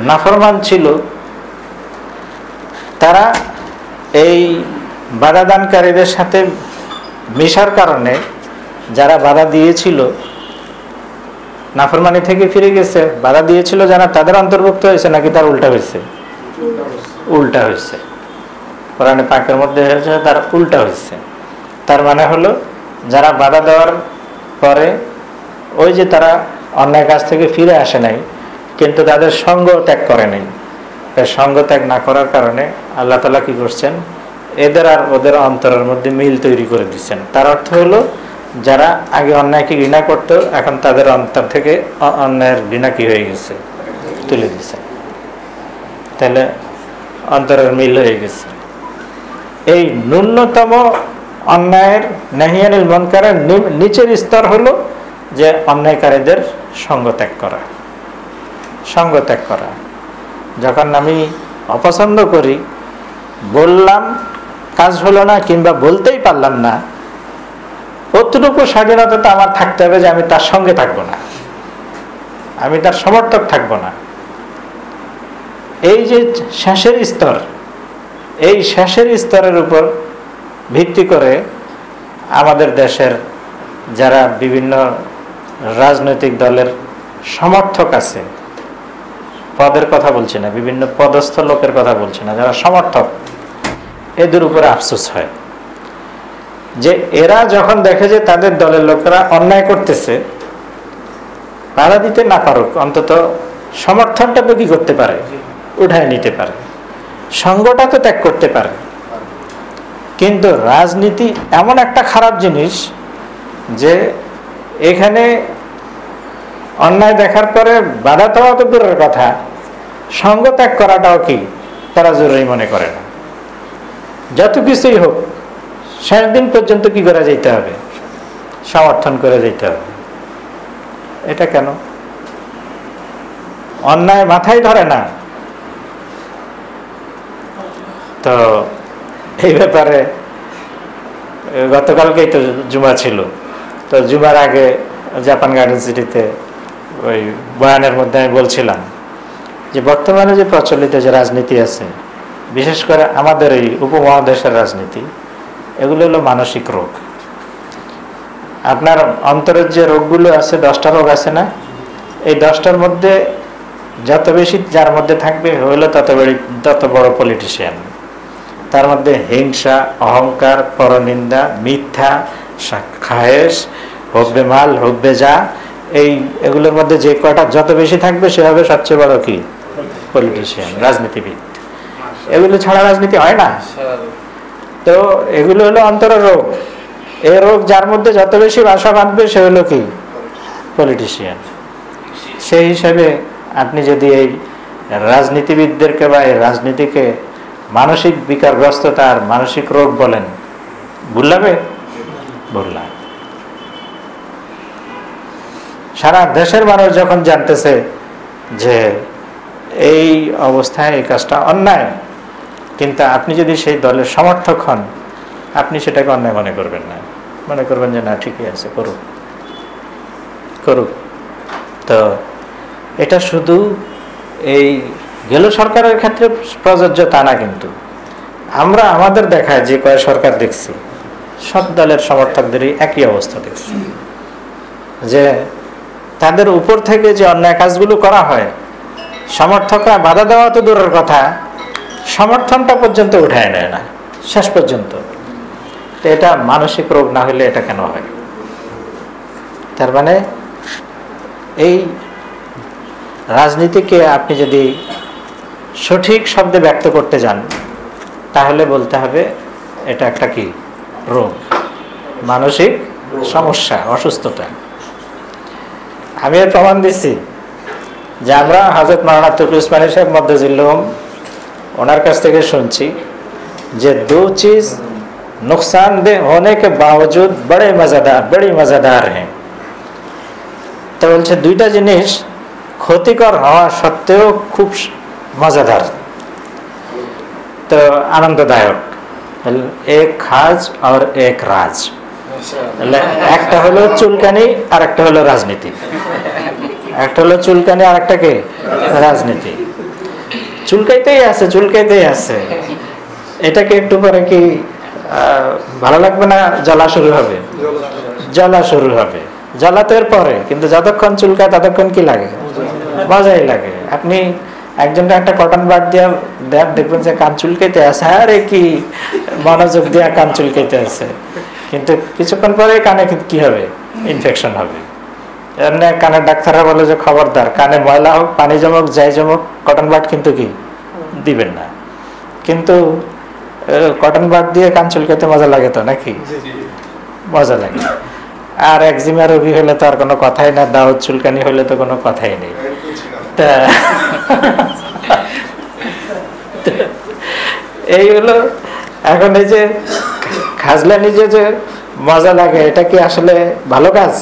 নাফরমান ছিল তারা এই বাধাদানকারীদের সাথে মিশার কারণে, যারা বাধা দিয়েছিল নাফরমানি থেকে ফিরে গেছে, বাধা দিয়েছিল যারা, তাদের অন্তর্ভুক্ত হয়েছে নাকি তার উল্টা হয়েছে? উল্টা হয়েছে। কোরআনে পাকের মধ্যে হয়েছে তার উল্টা হয়েছে। তার মানে হলো যারা বাধা দেওয়ার পরে ওই যে তারা অন্যায় কাজ থেকে ফিরে আসে নাই, কিন্তু তাদের সঙ্গ ত্যাগ করে নাই। সঙ্গ ত্যাগ না করার কারণে আল্লাহ তাআলা কি করছেন, এদের আর ওদের অন্তরের মধ্যে মিল তৈরি করে দিচ্ছেন। তার অর্থ হলো যারা আগে অন্যায়কে ঘৃণা করত, এখন তাদের অন্তর থেকে অন্যায়ের ঘৃণা কি হয়ে গেছে, তুলে দিচ্ছে। তাহলে অন্তরের মিল হয়ে গেছে। এই ন্যূনতম অন্যায়ের নাহি আনিল মুনকারের নিচের স্তর হলো যে অন্যায়কারীদের সঙ্গ ত্যাগ করা। সঙ্গ ত্যাগ করা, যখন আমি অপছন্দ করি, বললাম কাজ হলো না, কিংবা বলতেই পারলাম না, অতটুকু স্বাধীনতা তো আমার থাকতে হবে যে আমি তার সঙ্গে থাকবো না, আমি তার সমর্থক থাকবো না। এই যে শেষের স্তর, এই শেষের স্তরের উপর ভিত্তি করে আমাদের দেশের যারা বিভিন্ন রাজনৈতিক দলের সমর্থক আছে, পদের কথা বলছি না, বিভিন্ন পদস্থ লোকের কথা বলছি না, যারা সমর্থক, এদের উপরে আফসোস হয় যে এরা যখন দেখে যে তাদের দলের লোকেরা অন্যায় করতেছে, বাধা দিতে না পারুক, অন্তত সমর্থনটা তো কি করতে পারে, উঠায় নিতে পারে, সঙ্গটা তো ত্যাগ করতে পারে। কিন্তু রাজনীতি এমন একটা খারাপ জিনিস যে এখানে অন্যায় দেখার পরে বাধা দেওয়া তো দূরের কথা, সঙ্গ ত্যাগ করাটাও কি তারা জরুরি মনে করে না। যত কিছুই হোক, শেষ দিন পর্যন্ত কি করে যেতে হবে, সমর্থন করে যেতে হবে। এটা কেন? অন্যায় মাথায় ধরে না। তো এই ব্যাপারে গতকালকেই তো জুমা ছিল, তো জুমার আগে জাপান গার্ডেন সিটিতে ওই বয়ানের মধ্যে আমি বলছিলাম যে বর্তমানে যে প্রচলিত যে রাজনীতি আছে, বিশেষ করে আমাদের এই উপমহাদেশের রাজনীতি, এগুলো হলো মানসিক রোগ। আপনার অন্তরের যে রোগগুলো আছে, 10টা রোগ আছে না, এই 10টার মধ্যে যত বেশি যার মধ্যে থাকবে হইলো তত বড় পলিটিশিয়ান। তার মধ্যে হিংসা, অহংকার, পরনিন্দা, মিথ্যা, খায়েশ, হব্বে মাল, হব্বে যা, এগুলোর মধ্যে যে কয়টা যত বেশি থাকবে সে হবে সবচেয়ে বড় কি পলিটিশিয়ান, রাজনীতিবিদ। এগুলো ছাড়া রাজনীতি হয় না। তো এগুলো হলো অন্তরের রোগ। এই রোগ যার মধ্যে যত বেশি বাসা বাঁধবে সে হলো কি পলিটিশিয়ান। সেই হিসাবে আপনি যদি এই রাজনীতিবিদদেরকে বা এই রাজনীতিকে মানসিক বিকারগ্রস্ততা আর মানসিক রোগ বলেন, ভুলাবে বললাম। সারা দেশের মানুষ যখন জানতেছে যে এই অবস্থায় এই কাজটা অন্যায়, কিন্তু আপনি যদি সেই দলের সমর্থক হন, আপনি সেটাকে অন্যায় মনে করবেন না, মনে করবেন যে না ঠিকই আছে, করুক করুক। তো এটা শুধু এই গেল সরকারের ক্ষেত্রে প্রযোজ্য তা না, কিন্তু আমরা আমাদের দেখায় যে কয় সরকার দেখছি সব দলের সমর্থকদেরই একই অবস্থা দেখছি, যে তাদের উপর থেকে যে অন্যায় কাজগুলো করা হয়, সমর্থকরা বাধা দেওয়া তো দূরের কথা, সমর্থনটা পর্যন্ত উঠায় নেয় না শেষ পর্যন্ত। তো এটা মানসিক রোগ না হলে এটা কেন হয়? তার মানে এই রাজনীতিকে আপনি যদি সঠিক শব্দে ব্যক্ত করতে যান, তাহলে বলতে হবে এটা একটা কি রোগ, মানসিক সমস্যা, অসুস্থতা। আমি এর প্রমাণ দিচ্ছি যে আমরা হযরত মাওলানা তৌফিক উসমানী সাহেব মদ্দাজিল্লুহুম ওনার কাছ থেকে শুনছি যে দो चीज नुकसानदेह होने के बावजूद बड़ी मज़ेदार हैं। তো বলছে দুইটা জিনিস ক্ষতিকর হওয়া সত্ত্বেও খুব মজাদার, তো আনন্দদায়ক, এক খাজ আর এক রাজ। একটা হলো চুলকানি আর একটা হলো রাজনীতি, একটা হলো চুলকানি আর একটা কে রাজনীতি। চুলকাইতেই আছে, এটাকে একটু পরে কি ভালো লাগবে না? জ্বলা শুরু হবে, জ্বলা তো এর পরে, কিন্তু যতক্ষণ চুলকায় ততক্ষণ কি লাগে? মজাই লাগে। আপনি একজনকে একটা কটন বাড দিয়ে দেখবেন যে কান চুলকাইতে আছে, আরে কি মনোযোগ দিয়ে কান চুলকাইতে আছে, কিন্তু কিছুক্ষণ পরে কানে কি হবে? ইনফেকশন হবে। এমনি কানের ডাক্তাররা বলে যে খবরদার, কানে ময়লা হোক, পানি জমুক, যাই জমুক, কটন বাড কিন্তু কি দিবেন না। কিন্তু কটন বাড দিয়ে কান চুলকাইতে মজা লাগে তো নাকি? মজা লাগে। আর একজিমা রোগী হলে তো আর কোনো কথাই না, দাউদ চুলকানি হলে তো কোনো কথাই নেই। তা এই হলো এখন এই যে খাজলানি যে মজা লাগে, এটা কি আসলে ভালো কাজ?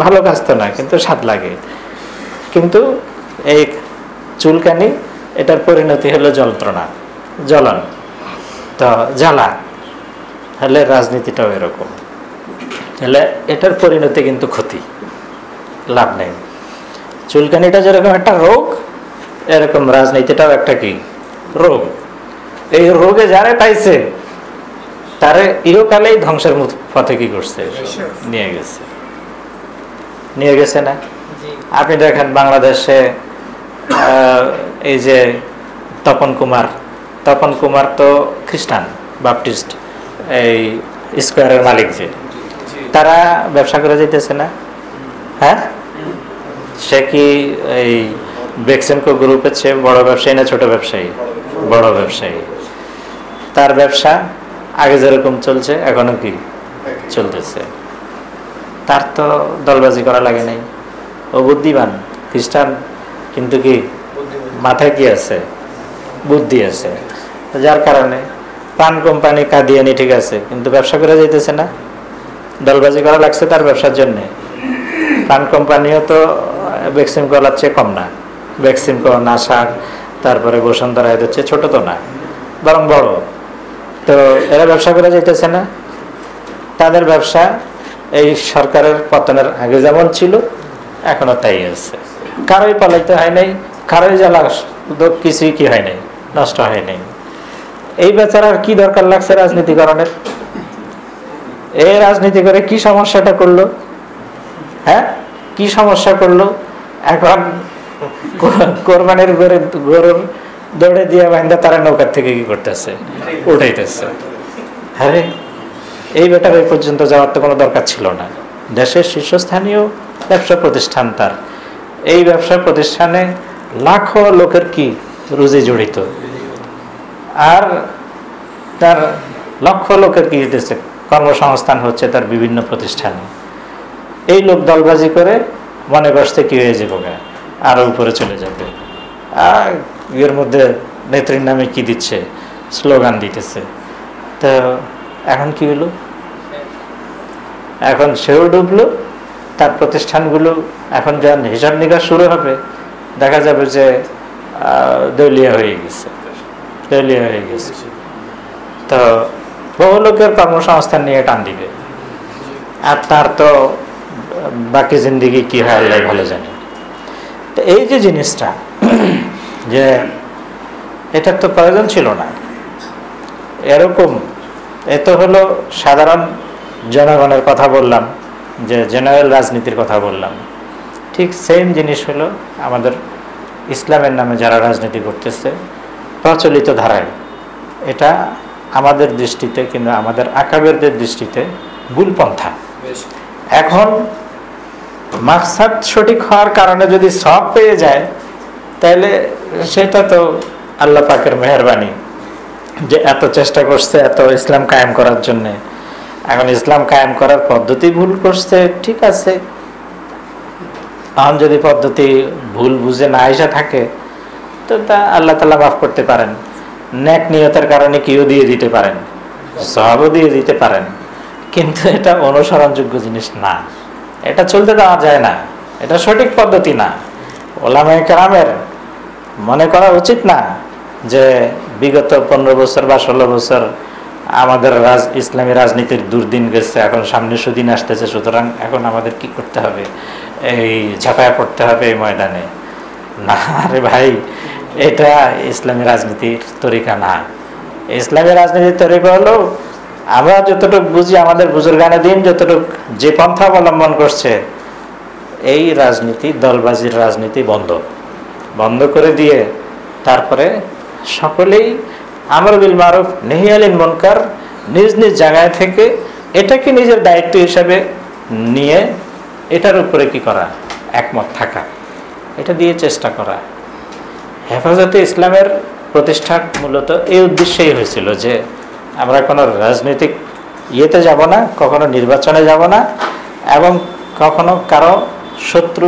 ভালো কাজ তো না, কিন্তু স্বাদ লাগে। কিন্তু এই চুলকানি, এটার পরিণতি হলো যন্ত্রণা, জ্বলন, তো জ্বালা। হলে রাজনীতিটাও এরকম, তাহলে এটার পরিণতি কিন্তু ক্ষতি, লাভ নেই। চুলকানিটা যেরকম একটা রোগ, এরকম রাজনীতিটাও একটা কি রোগ। এই রোগে যারা পাইছে তারে ইহকালেই ধ্বংসের পথে কি করছে? নিয়ে গেছে না? আপনি দেখেন বাংলাদেশে এই যে তপন কুমার তো খ্রিস্টান বাপটিস্ট, এই স্কোয়ারের মালিক, যে তারা ব্যবসা করে যেতেছে না? হ্যাঁ, সে কি এই বেক্সেমকো গ্রুপের চেয়ে বড় ব্যবসায়ী না ছোট ব্যবসায়ী? বড় ব্যবসায়ী। তার ব্যবসা আগে যেরকম চলছে এখনো কি চলতেছে। তার তো দলবাজি করা লাগে নাই, ও বুদ্ধিমান খ্রিস্টান, কিন্তু কি মাথায় কি আছে? বুদ্ধি আছে। যার কারণে পান কোম্পানি কাদিয়ানি ঠিক আছে, কিন্তু ব্যবসা করে যাইতেছে না, দলবাজি করা লাগছে তার ব্যবসার জন্য। পান কোম্পানিও তো বেক্সিমকোলার চেয়ে কম না, বেক্সিমকো, নাসার, তারপরে বসুন্ধরা এদের চেয়ে ছোট তো না, বরং বড়। তো এরা ব্যবসা করে যাইতেছে না, তাদের ব্যবসা এই সরকারের পতনের আগে যেমন ছিল এখনো তাই আছে। কারোই পালাইতে হয় নাই, কারোই জ্বালা কিছুই কি হয় নাই, নষ্ট হয় নাই। এই বেচারার কি দরকার লাগছে রাজনীতিকরণের? এই রাজনীতি করে কি সমস্যাটা করলো? হ্যাঁ, কি সমস্যা করলো? এখন কোরবানির গরুর দৌড়ে দিয়ে বান্ধা তারা নৌকার থেকে কি করতেছে? উঠাইতেছে। হ্যাঁ, এই বেটার এই পর্যন্ত যাওয়ার তো কোনো দরকার ছিল না। দেশের শীর্ষস্থানীয় ব্যবসা প্রতিষ্ঠান তার, এই ব্যবসা প্রতিষ্ঠানে লাখো লোকের কি রুজি জড়িত, আর তার লক্ষ লোকের কি দিতেছে কর্মসংস্থান হচ্ছে তার বিভিন্ন প্রতিষ্ঠানে। এই লোক দলবাজি করে মনে করতে কি হয়ে যাবে, আরো উপরে চলে যাবে, এর মধ্যে নেত্রীর নামে কি দিচ্ছে, স্লোগান দিতেছে। তো এখন কি হলো, এখন সেও ডুবলো, তার প্রতিষ্ঠানগুলো এখন যখন হিসাব নিকাশ শুরু হবে দেখা যাবে যে দেউলিয়া হয়ে গেছে, দেউলিয়া হয়ে গেছে। তো বহু লোকের কর্মসংস্থান নিয়ে টান দিবে, আর তার তো বাকি জিন্দিগি কি হয় আল্লাহ ভালো জানে। তো এই যে জিনিসটা, যে এটার তো প্রয়োজন ছিল না, এরকম এ তো হলো সাধারণ জনগণের কথা বললাম, যে জেনারেল রাজনীতির কথা বললাম। ঠিক সেম জিনিস হলো আমাদের ইসলামের নামে যারা রাজনীতি করতেছে প্রচলিত ধারায়, এটা আমাদের দৃষ্টিতে কিংবা আমাদের আকাবেরদের দৃষ্টিতে ভুল পন্থা। এখন মাকসাদ সঠিক হওয়ার কারণে যদি সব পেয়ে যায় তাহলে সেটা তো আল্লাহ পাকের মেহেরবানি, যে এত চেষ্টা করছে এত ইসলাম কায়েম করার জন্যে। এখন ইসলাম কায়েম করার পদ্ধতি ভুল করছে, ঠিক আছে, এখন যদি পদ্ধতি ভুল বুঝে না এসে থাকে তো তা আল্লাহ তাআলা মাফ করতে পারেন। নেক নিয়তের কারণে কেউ দিয়ে দিতে পারেন, সওয়াবও দিয়ে দিতে পারেন, কিন্তু এটা অনুসরণযোগ্য জিনিস না, এটা চলতে দেওয়া যায় না, এটা সঠিক পদ্ধতি না। ওলামায়ে কেরামের মনে করা উচিত না যে বিগত 15 বছর বা 16 বছর আমাদের ইসলামী রাজনীতির দুর্দিন গেছে, এখন সামনে সুদিন আসতেছে, সুতরাং এখন আমাদের কি করতে হবে, এই ঝাঁপায় পড়তে হবে এই ময়দানে। না রে ভাই, এটা ইসলামী রাজনীতির তরিকা না। ইসলামী রাজনীতির তরিকা হলো আমরা যতটুকু বুঝি, আমাদের বুজুর্গানে দিন যতটুকু যে পন্থা অবলম্বন করছে, এই রাজনীতি, দলবাজির রাজনীতি বন্ধ করে দিয়ে তারপরে সকলেই আমর বিল মারুফ নেহি আনিল মুনকার নিজ নিজ জায়গায় থেকে এটাকে নিজের দায়িত্ব হিসাবে নিয়ে এটার উপরে কি করা, একমত থাকা, এটা দিয়ে চেষ্টা করা। হেফাজতে ইসলামের প্রতিষ্ঠা মূলত এই উদ্দেশ্যেই হয়েছিল যে আমরা কোনো রাজনৈতিক ইয়েতে যাব না, কখনো নির্বাচনে যাব না, এবং কখনো কারো শত্রু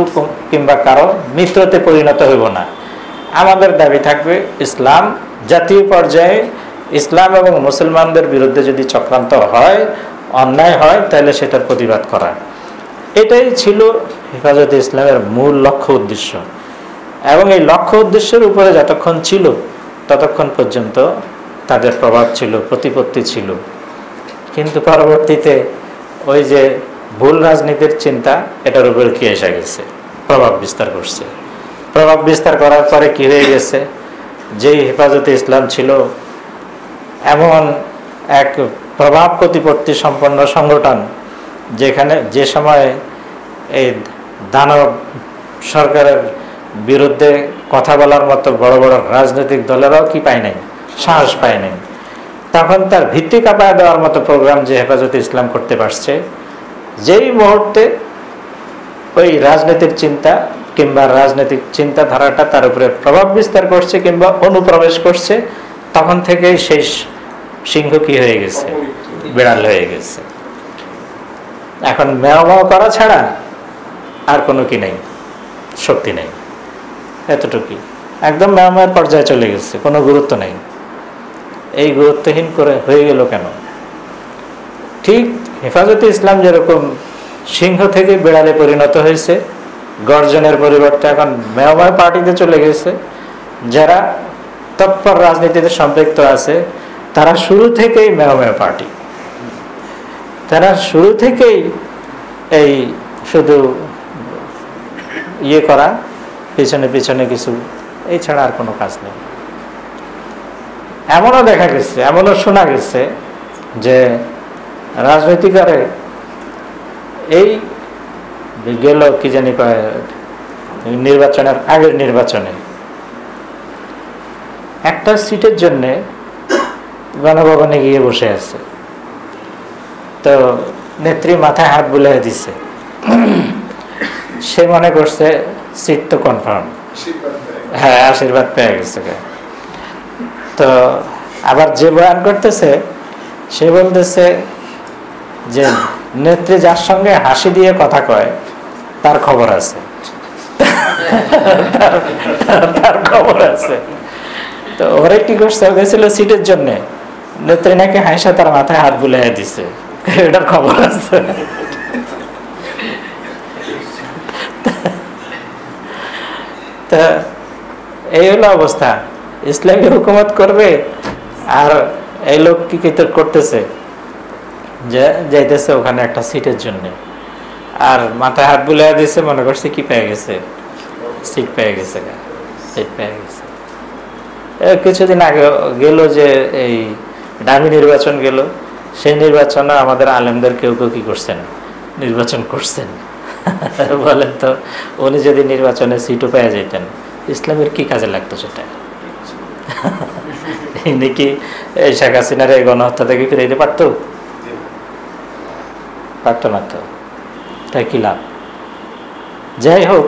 কিংবা কারো মিত্রতে পরিণত হইব না। আমাদের দাবি থাকবে ইসলাম জাতীয় পর্যায়ে, ইসলাম এবং মুসলমানদের বিরুদ্ধে যদি চক্রান্ত হয়, অন্যায় হয়, তাহলে সেটার প্রতিবাদ করা। এটাই ছিল হেফাজতে ইসলামের মূল লক্ষ্য উদ্দেশ্য। এবং এই লক্ষ্য উদ্দেশ্যের উপরে যতক্ষণ ছিল ততক্ষণ পর্যন্ত তাদের প্রভাব ছিল, প্রতিপত্তি ছিল। কিন্তু পরবর্তীতে ওই যে ভুল রাজনীতির চিন্তা এটার উপরে কি এসে গেছে, প্রভাব বিস্তার করছে। প্রভাব বিস্তার করার পরে কি হয়ে গেছে, যেই হেফাজতে ইসলাম ছিল এমন এক প্রভাব প্রতিপত্তি সম্পন্ন সংগঠন, যেখানে যে সময় এই দানব সরকারের বিরুদ্ধে কথা বলার মতো বড় বড় রাজনৈতিক দলেরাও কি পায় নাই, সাহস পায় নাই, তখন তার ভিত্তি কাঁপায় দেওয়ার মতো প্রোগ্রাম যে হেফাজতে ইসলাম করতে পারছে, যেই মুহূর্তে ওই রাজনীতির চিন্তা কিংবা রাজনৈতিক চিন্তাধারাটা তার উপরে প্রভাব বিস্তার করছে কিংবা অনুপ্রবেশ করছে, তখন থেকেই সেই সিংহ কি হয়ে গেছে, বিড়াল হয়ে গেছে। এখন মেও মেও করা ছাড়া আর কোনো কি নেই, শক্তি নেই, এতটুকুই, একদম মেও মেয়ের পর্যায়ে চলে গেছে, কোনো গুরুত্ব নেই। এই গুরুত্বহীন করে হয়ে গেল কেন? ঠিক হেফাজতে ইসলাম যেরকম সিংহ থেকে বিড়ালে পরিণত হয়েছে, গর্জনের পরিবর্তে এখন মেয়ময় পার্টিতে চলে গেছে। যারা তৎপর রাজনীতিতে সম্পৃক্ত আছে তারা শুরু থেকেই মেয়ময় পার্টি, তারা শুরু থেকেই এই শুধু ইয়ে করা, পিছনে পিছনে কিছু, এই ছাড়া আর কোনো কাজ নেই। এমনও দেখা গেছে, এমনও শোনা গেছে যে রাজনীতিকারে এই গেল কি জানি কয় নির্বাচনের আগের নির্বাচনে একটা সিটের জন্য গণভবনে গিয়ে বসে আছে, তো নেত্রী মাথায় হাত বুলিয়ে দিছে, সে মনে করছে সিট তো কনফার্ম, হ্যাঁ আশীর্বাদ পেয়ে গেছে। তো আবার যে বয়ান করতেছে সে বলতেছে যে নেত্রী যার সঙ্গে হাসি দিয়ে কথা কয় তার খবর আছে। তার খবর আছে। তো ওরা কি করছে, গেছিল সিটের জন্য, নেত্রী নাকি হাসা তার মাথায় হাত বুলাই দিছে, এটার খবর আছে। তা এই হলো অবস্থা। ইসলামী হুকুমত করবে আর এই লোক কি করতেছে, যে যাইতেছে ওখানে একটা সিটের জন্য, আর মাথায় হাত বুলাই দিছে, মনে করছে কি পেয়ে গেছে, সিট পেয়ে গেছে, সিট পেয়ে গেছে। কিছুদিন আগে গেল যে এই দামি নির্বাচন গেল, সেই নির্বাচনে আমাদের আলেমদের কেউ কেউ কি করছেন, নির্বাচন করছেন। বলেন তো, উনি যদি নির্বাচনে সিটও পেয়ে যেতেন, ইসলামের কি কাজে লাগতো সেটা? ইনি কি এই শেখ হাসিনার এই গণহত্যা থেকে ফিরে দিতে পারতো? পারতো না তো, তাই কি লাভ? যাই হোক,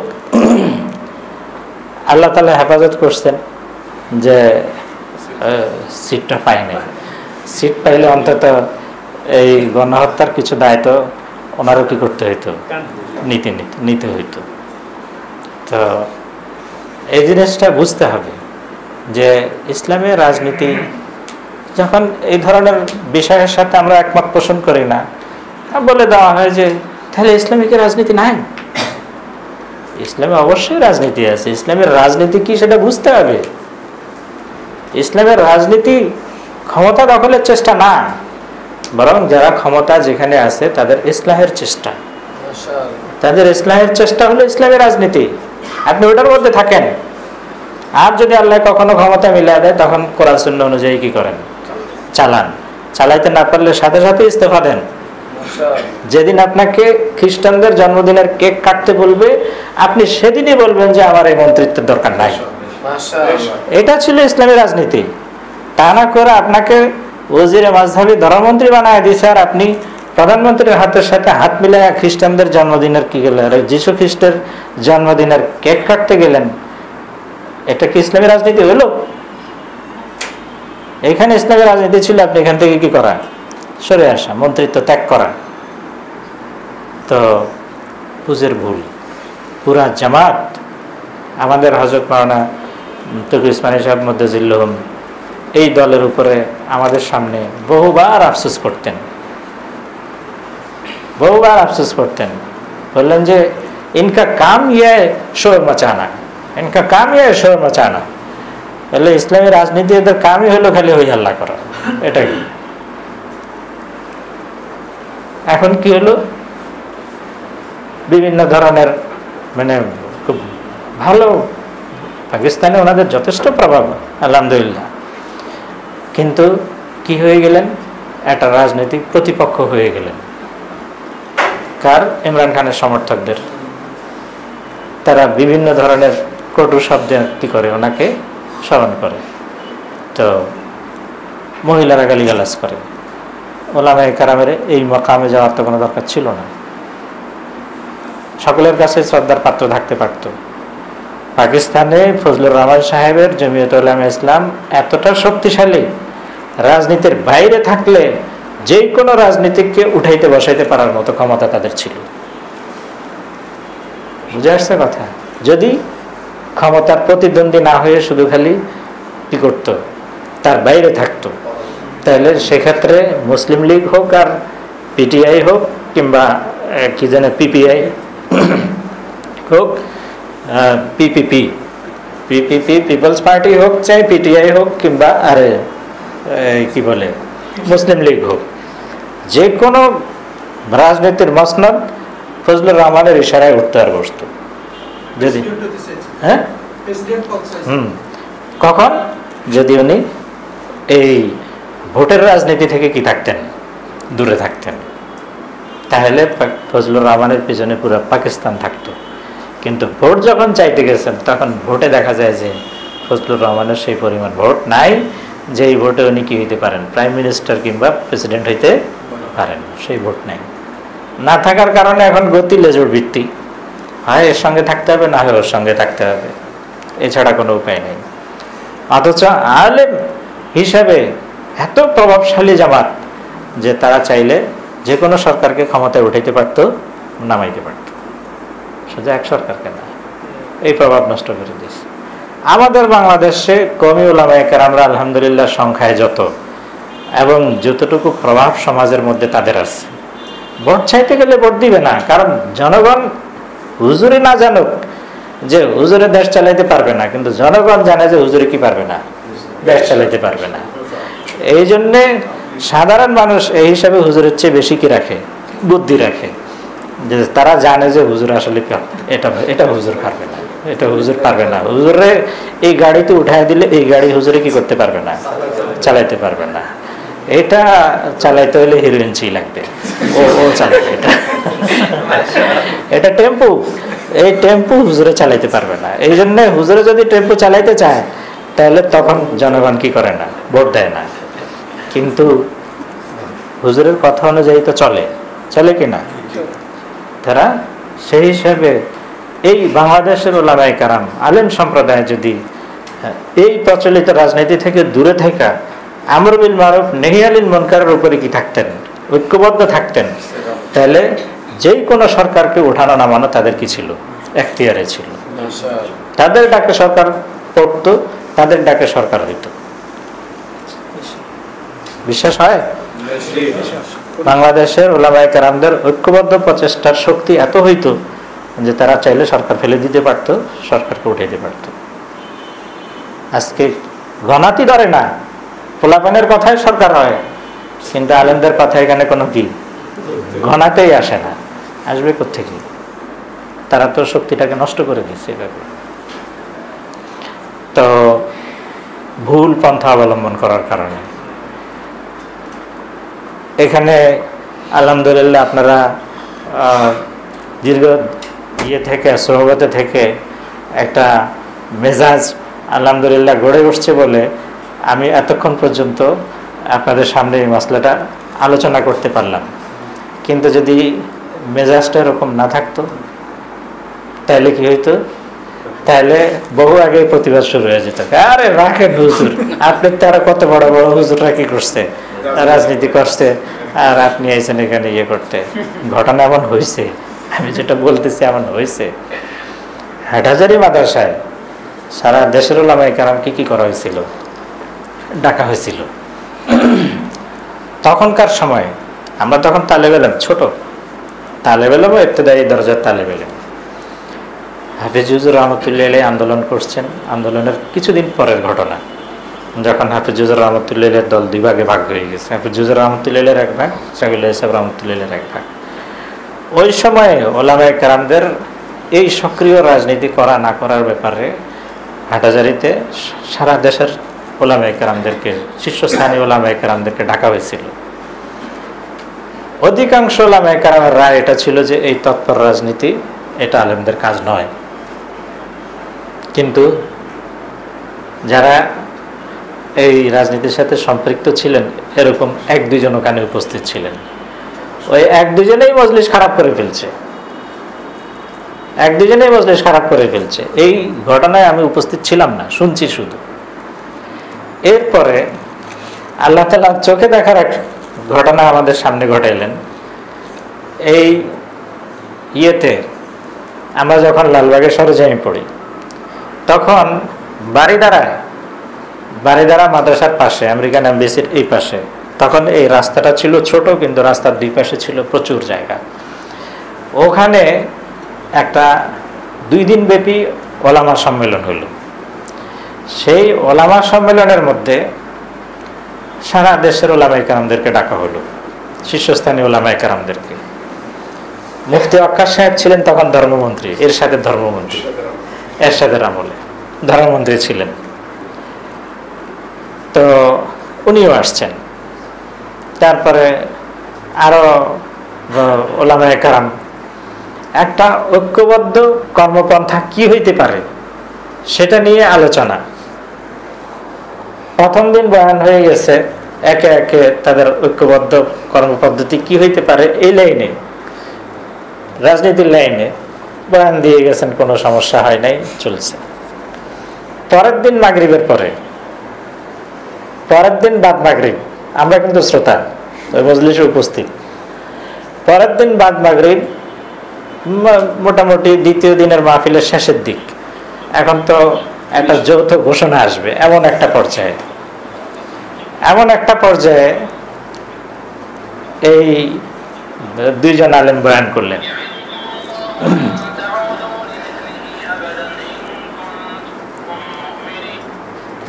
আল্লাহ তাআলা হেফাজত করছেন যে সিটটা পাই নাই। সিট পাইলে অন্তত এই গণহত্যার কিছু দায়িত্ব ওনারও কি করতে হইতো, নিতে হইতো। তো এই জিনিসটা বুঝতে হবে যে ইসলামের রাজনীতি যখন এই ধরনের বিষয়ের সাথে আমরা একমত পোষণ করি না, বলে দেওয়া হয় যে তাহলে ইসলামিক রাজনীতি নাই। ইসলামে অবশ্যই রাজনীতি আছে। ইসলামের রাজনীতি কি সেটা বুঝতে হবে। ইসলামের রাজনীতি ক্ষমতা দখলের চেষ্টা না, বরং যারা ক্ষমতা যেখানে আছে তাদের ইসলাহের চেষ্টা, তাদের ইসলাহের চেষ্টা হলো ইসলামের রাজনীতি। আপনি ওটার মধ্যে থাকেন। আর যদি আল্লাহ কখনো ক্ষমতা মিলিয়ে দেয়, তখন কোরআন সুন্নাহ অনুযায়ী কি করেন, চালান। চালাইতে না পারলে সাথে সাথে ইস্তেফা দেন। যেদিন আপনাকে খ্রিস্টানদের জন্মদিনের কেক কাটতে বলবে, আপনি সেদিনই বলবেন যে আমার এই মন্ত্রিত্বের দরকার নাই। এটা ছিল ইসলামী রাজনীতি। তা না করে আপনাকে ওজিরে মাযহাবি ধর্মমন্ত্রী বানায় দিয়েছে, আর আপনি প্রধানমন্ত্রীর হাতের সাথে হাত মিলায় খ্রিস্টানদের জন্মদিনের কি গেলেন, যীশু খ্রিস্টের জন্মদিনের কেক কাটতে গেলেন। এটা কি ইসলামী রাজনীতি হলো? এখানে ইসলামী রাজনীতি ছিল আপনি এখান থেকে কি করা, সরে আসা, মন্ত্রিত্ব ত্যাগ করা। তো বুঝের ভুল। পুরা জামাত, আমাদের হযরত মাওলানা তকি উসমানী সাহেব মুদ্দাজিল্লুহুম এই দলের উপরে আমাদের সামনে বহুবার আফসোস করতেন, বহুবার আফসোস করতেন। বললেন যে ইনকা কাম ইয়ে শোর মচানা, ইনকা কাম ইয়ে শোর মচানা। বললে ইসলামী রাজনীতি এদের কামই হলো খালি হই হাল্লা করা। এটা কি এখন কি হলো, বিভিন্ন ধরনের মানে খুব ভালো, পাকিস্তানে ওনাদের যথেষ্ট প্রভাব আলহামদুলিল্লাহ, কিন্তু কি হয়ে গেলেন, একটা রাজনৈতিক প্রতিপক্ষ হয়ে গেলেন। কার? ইমরান খানের সমর্থকদের। তারা বিভিন্ন ধরনের কটু শব্দে কি করে, ওনাকে স্মরণ করে। তো মহিলারা গালিগালাজ করে। ওলামায়ে কেরামের এই মকামে যাওয়ার তো কোনো দরকার ছিল না। সকলের কাছে শ্রদ্ধার পাত্র থাকতে পারত। পাকিস্তানে ফজলুর রহমান সাহেবের জমিয়ত উলামা ইসলাম এতটা শক্তিশালী, রাজনীতির বাইরে থাকলে যে কোনো রাজনীতিককে উঠাইতে বসাইতে পারার মতো ক্ষমতা তাদের ছিল। বুঝে আসছে কথা? যদি ক্ষমতার প্রতিদ্বন্দ্বী না হয়ে শুধু খালি কি করত, তার বাইরে থাকতো, তাহলে সেক্ষেত্রে মুসলিম লীগ হোক আর পিটিআই হোক কিংবা কি জানে পিপিআই হোক, পিপিপি পিপলস পার্টি হোক, চাই পিটিআই হোক কিংবা আরে কি বলে মুসলিম লীগ হোক, যে কোনো রাজনীতির মসনদ ফজলুর রহমানের ইশারায় উঠতে আর বসত। যদি হ্যাঁ কখন, যদি উনি এই ভোটের রাজনীতি থেকে কি থাকতেন, দূরে থাকতেন, তাহলে ফজলুর রহমানের পিছনে পুরো পাকিস্তান থাকতো। কিন্তু ভোট যখন চাইতে গেছেন, তখন ভোটে দেখা যায় যে ফজলুর রহমানের সেই পরিমাণ ভোট নাই, যে এই ভোটে উনি কি হইতে পারেন, প্রাইম মিনিস্টার কিংবা প্রেসিডেন্ট হইতে পারেন। সেই ভোট নাই, না থাকার কারণে এখন গতি লেজুর ভিত্তি, হয় এর সঙ্গে থাকতে হবে, না হয় ওর সঙ্গে থাকতে হবে, এছাড়া কোনো উপায় নেই। অথচ আলেম হিসাবে এত প্রভাবশালী জামাত যে তারা চাইলে যে কোনো সরকারকে ক্ষমতায় উঠাইতে পারত, নামাইতে পারত, শুধু এক সরকারকে না। এই প্রভাব নষ্ট করে দিয়েছে। আমাদের বাংলাদেশে কওমি উলামায়ে কেরামরা আলহামদুলিল্লাহ সংখ্যায় যত এবং যতটুকু প্রভাব সমাজের মধ্যে তাদের আছে, ভোট চাইতে গেলে ভোট দিবে না, কারণ জনগণ হুজুরে না জানুক যে হুজুরে দেশ চালাইতে পারবে না, কিন্তু জনগণ জানে যে হুজুরে কি পারবে না, দেশ চালাইতে পারবে না। এই জন্যে সাধারণ মানুষ এই হিসাবে হুজুরের চেয়ে বেশি কি রাখে, বুদ্ধি রাখে, যে তারা জানে যে হুজুর আসলে এটা এটা হুজুর পারবে না, এটা হুজুর পারবে না, হুজুরে এই গাড়িতে উঠায় দিলে এই গাড়ি হুজুরে কি করতে পারবে না, চালাইতে পারবে না, এটা চালাইতে হলে হিরোইন চি লাগবে, ও চালাবে এটা, এটা টেম্পু, এই টেম্পু হুজুরে চালাইতে পারবে না। এই জন্য হুজুরে যদি টেম্পু চালাইতে চায় তাহলে তখন জনগণ কি করে না, ভোট দেয় না। কিন্তু হুজুরের কথা অনুযায়ী তো চলে, চলে কিনা তারা, সেই হিসাবে এই বাংলাদেশের উলামায়ে কেরাম আলেম সম্প্রদায় যদি এই প্রচলিত রাজনীতি থেকে দূরে থাকা আমর বিল মারুফ নেহি আনিল মুনকারের উপরে কি থাকতেন, ঐক্যবদ্ধ থাকতেন, তাহলে যেই কোনো সরকারকে উঠানো নামানো তাদের কি ছিল, এখতিয়ারে ছিল। তাদের ডাকে সরকার পড়তো, তাদের ডাকে সরকার হইতো। বিশ্বাস হয়? বাংলাদেশের উলামায়ে কেরামদের ঐক্যবদ্ধ প্রচেষ্টার শক্তি এত হইতো যে তারা চাইলে সরকার ফেলে দিতে পারত, সরকারকে উঠাইতে পারত। আজকে গণাতি ধরে না, পোলাপানের কথায় সরকার হয়, কিন্তু আলেমদের কথা এখানে কোনো কি গণাতেই আসে না, আসবে কোত্থেকে? তারা তো শক্তিটাকে নষ্ট করে দিচ্ছে এভাবে। তো ভুল পন্থা অবলম্বন করার কারণে এখানে আলহামদুলিল্লাহ আপনারা দীর্ঘ থেকে সোহবতে থেকে একটা মেজাজ আলহামদুলিল্লাহ গড়ে উঠছে বলে আমি এতক্ষণ পর্যন্ত আপনাদের সামনে এই মসলাটা আলোচনা করতে পারলাম। কিন্তু যদি মেজাজটা এরকম না থাকতো তাহলে কি হইতো, তাহলে বহু আগে প্রতিবাদ শুরু হয়ে যেত, আরে রাখেন হুজুর, আপনার তারা কত বড় বড় হুজুররা কি করছে, রাজনীতি করছে, আর আপনি আইছেন এখানে ইয়ে করতে। ঘটনা এমন হয়েছে, আমি যেটা বলতেছি এমন হয়েছে। হাটহাজারী মাদ্রাসায় সারা দেশের উলামায়ে কেরামকে কি করা হয়েছিল, ডাকা হয়েছিল। তখনকার সময় আমরা তখন তালেব ইলম, ছোট তালেব ইলম, ইবতেদায়ী দরজার তালেব ইলম। হাফিজ হুজুর রহমতুল্লাহ আলাইহি আন্দোলন করছেন। আন্দোলনের কিছুদিন পরের ঘটনা, যখন হাফিজ হুজুর রহমতুল্লাহ দল দুই ভাগে ভাগ হয়ে গেছে, হাফিজ হুজুর রহমতুল্লাহ এক ভাগ, শাকিউল্লাহ সাহেব রহমতুল্লাহ এক ভাগ। ওই সময়ে উলামায়ে কেরামদের এই সক্রিয় রাজনীতি করা না করার ব্যাপারে হাটহাজারীতে সারা দেশের উলামায়ে কেরামদেরকে, শীর্ষস্থানীয় উলামায়ে কেরামদেরকে ডাকা হয়েছিল। অধিকাংশ উলামায়ে কেরামের রায় এটা ছিল যে এই তৎপর রাজনীতি এটা আলেমদের কাজ নয়। কিন্তু যারা এই রাজনীতির সাথে সম্পৃক্ত ছিলেন এরকম এক দুইজন ওখানে উপস্থিত ছিলেন, ওই এক দুজনেই মজলিস খারাপ করে ফেলছে, এক দুজনেই মজলিস খারাপ করে ফেলছে। এই ঘটনায় আমি উপস্থিত ছিলাম না, শুনছি শুধু। এরপরে আল্লাহ তাআলা চোখে দেখার এক ঘটনা আমাদের সামনে ঘটাইলেন। এই ইয়েতে আমরা যখন লালবাগের সরেজমি পড়ি তখন বাড়িদারা মাদ্রাসার পাশে, আমেরিকান এমবেসির এই পাশে, তখন এই রাস্তাটা ছিল ছোট, কিন্তু রাস্তার দুই পাশে ছিল প্রচুর জায়গা। ওখানে একটা 2 দিন ব্যাপী ওলামা সম্মেলন হলো। সেই ওলামা সম্মেলনের মধ্যে সারা দেশের উলামায়ে কেরামদেরকে ডাকা হলো, শীর্ষস্থানীয় উলামায়ে কেরামদেরকে। মুফতি ওয়াক্কাস সাহেব ছিলেন তখন ধর্মমন্ত্রী, এরশাদের ধর্মমন্ত্রী, এরশাদের আমলে ধর্মমন্ত্রী ছিলেন। তো উনিও আসছেন। তারপরে আরো উলামায়ে কেরাম, একটা ঐক্যবদ্ধ কর্মপন্থা কি হইতে পারে সেটা নিয়ে আলোচনা। প্রথম দিন বয়ান হয়ে গেছে, একে একে তাদের ঐক্যবদ্ধ কর্মপদ্ধতি কি হইতে পারে এই লাইনে, রাজনীতির লাইনে বয়ান দিয়ে গেছেন, কোনো সমস্যা হয় নাই, চলছে। পরের দিন মাগরিবের পরের দিন বাদ মাগরিব, আমরা কিন্তু শ্রোতা, ওই মজলিসে উপস্থিত। পরের দিন বাদ মাগরিব, মোটামুটি দ্বিতীয় দিনের মাহফিলের শেষের দিক, এখন তো একটা যৌথ ঘোষণা আসবে, এমন একটা পর্যায়ে এই দুইজন আলেম বয়ান করলেন।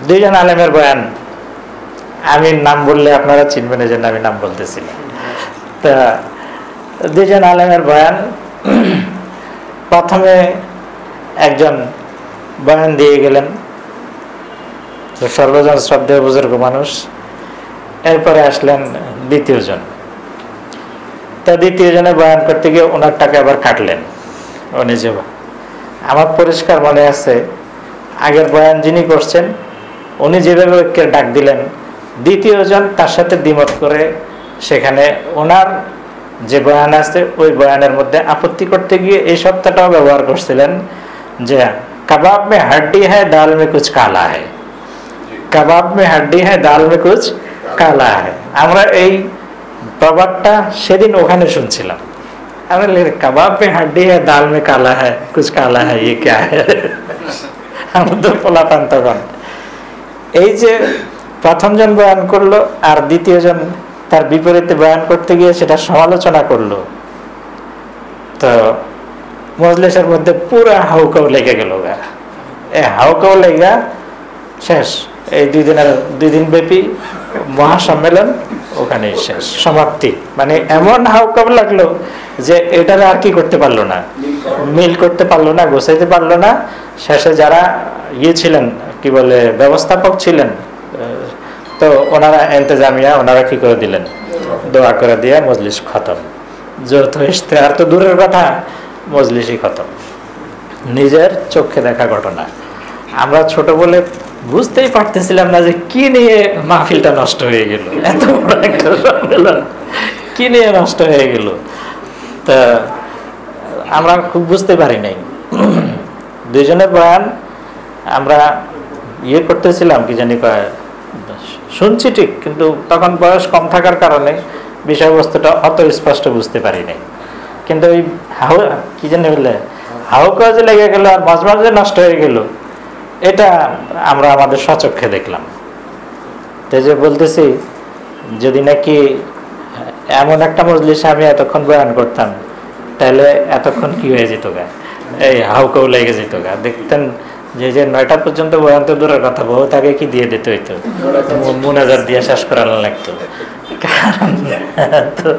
দুইজন আলেমের বয়ান, আমি নাম বললে আপনারা চিনবেন, এই জন্য আমি নাম বলতেছিলাম। তা দুইজন আলেমের বয়ান, প্রথমে একজন বয়ান দিয়ে গেলেন, সর্বজন শ্রদ্ধেয় বুজুর্গ মানুষ। এরপরে আসলেন দ্বিতীয়জন। তা দ্বিতীয়জনে বয়ান করতে গিয়ে ওনারটাকে আবার কাটলেন উনি যে। আমার পরিষ্কার মনে আছে, আগের বয়ান যিনি করছেন উনি যেভাবে ঐক্যের ডাক দিলেন, দ্বিতীয়জন তার সাথে দ্বিমত করে সেখানে ওনার যে বয়ান আছে ওই বয়ানের মধ্যে আপত্তি করতে গিয়ে এই শব্দটাও ব্যবহার করছিলেন যে কাবাব মে হাড্ডি হ্যায় দাল মে কুছ কালা হ্যায়, কাবাব মে হাড্ডি হ্যায় দাল মে কুছ কালা হ্যায়। আমরা এই প্রবাদটা সেদিন ওখানে শুনছিলাম। আমরা কাবাব মে হাড্ডি হ্যায় দাল মে কালা হ্যায় কুছ কালা হ্যায়, ये क्या है? আমাদের পোলাপান তখন এই যে প্রথমজন বয়ান করলো আর দ্বিতীয়জন তার বিপরীতে বয়ান করতে গিয়ে সেটা সমালোচনা করলো, তো মজলিসের মধ্যে পুরো হাউকাউ লেগে গেল। এই হাউকাউ লেগা শেষ। এই দুই দিন ব্যাপী মহাসম্মেলন ওখানেই শেষ, সমাপ্তি। মানে এমন হাউকাউ লাগলো যে এটারে আর কি করতে পারলো না, মিল করতে পারলো না, গোছাইতে পারলো না। শেষে যারা ছিলেন, কি বলে, ব্যবস্থাপক ছিলেন, তো ওনারা এন্তেজামিয়া, ওনারা কি করে দিলেন, দোয়া করে দিয়ে মজলিস খতম। যৌথ ইশতেহার তো দূরের কথা, মজলিসই খতম। নিজের চোখে দেখা ঘটনা। আমরা ছোট বলে বুঝতেই পারতেছিলাম না যে কি নিয়ে মাহফিলটা নষ্ট হয়ে গেল, এত বড় একটা সম্মেলন কি নিয়ে নষ্ট হয়ে গেল। তা আমরা খুব বুঝতে পারি নাই। দুইজনের বয়ান আমরা করতেছিলাম, কি জানি শুনছি ঠিক, কিন্তু তখন বয়স কম থাকার কারণে বিষয়বস্তুটা অত স্পষ্ট বুঝতে পারি নাই। কিন্তু ওই কি জানি বললে হাউকাজে লেগে গেল আর মাঝে মাঝে নষ্ট হয়ে গেল, এটা আমরা আমাদের স্বচক্ষে দেখলাম। তো যে বলতেছি, যদি নাকি এমন একটা মজলিসে আমি এতক্ষণ বয়ান করতাম, তাহলে এতক্ষণ কি হয়ে যেত গা, এই হাউকাউ লেগে যেত গা। দেখতেন যে 9টা পর্যন্ত বয়ান তো দূরের কথা, বহুত আগে কি দিয়ে দিতে হইতো, মুনাজাত দিয়ে শেষ করানো লাগতো। কারণ তো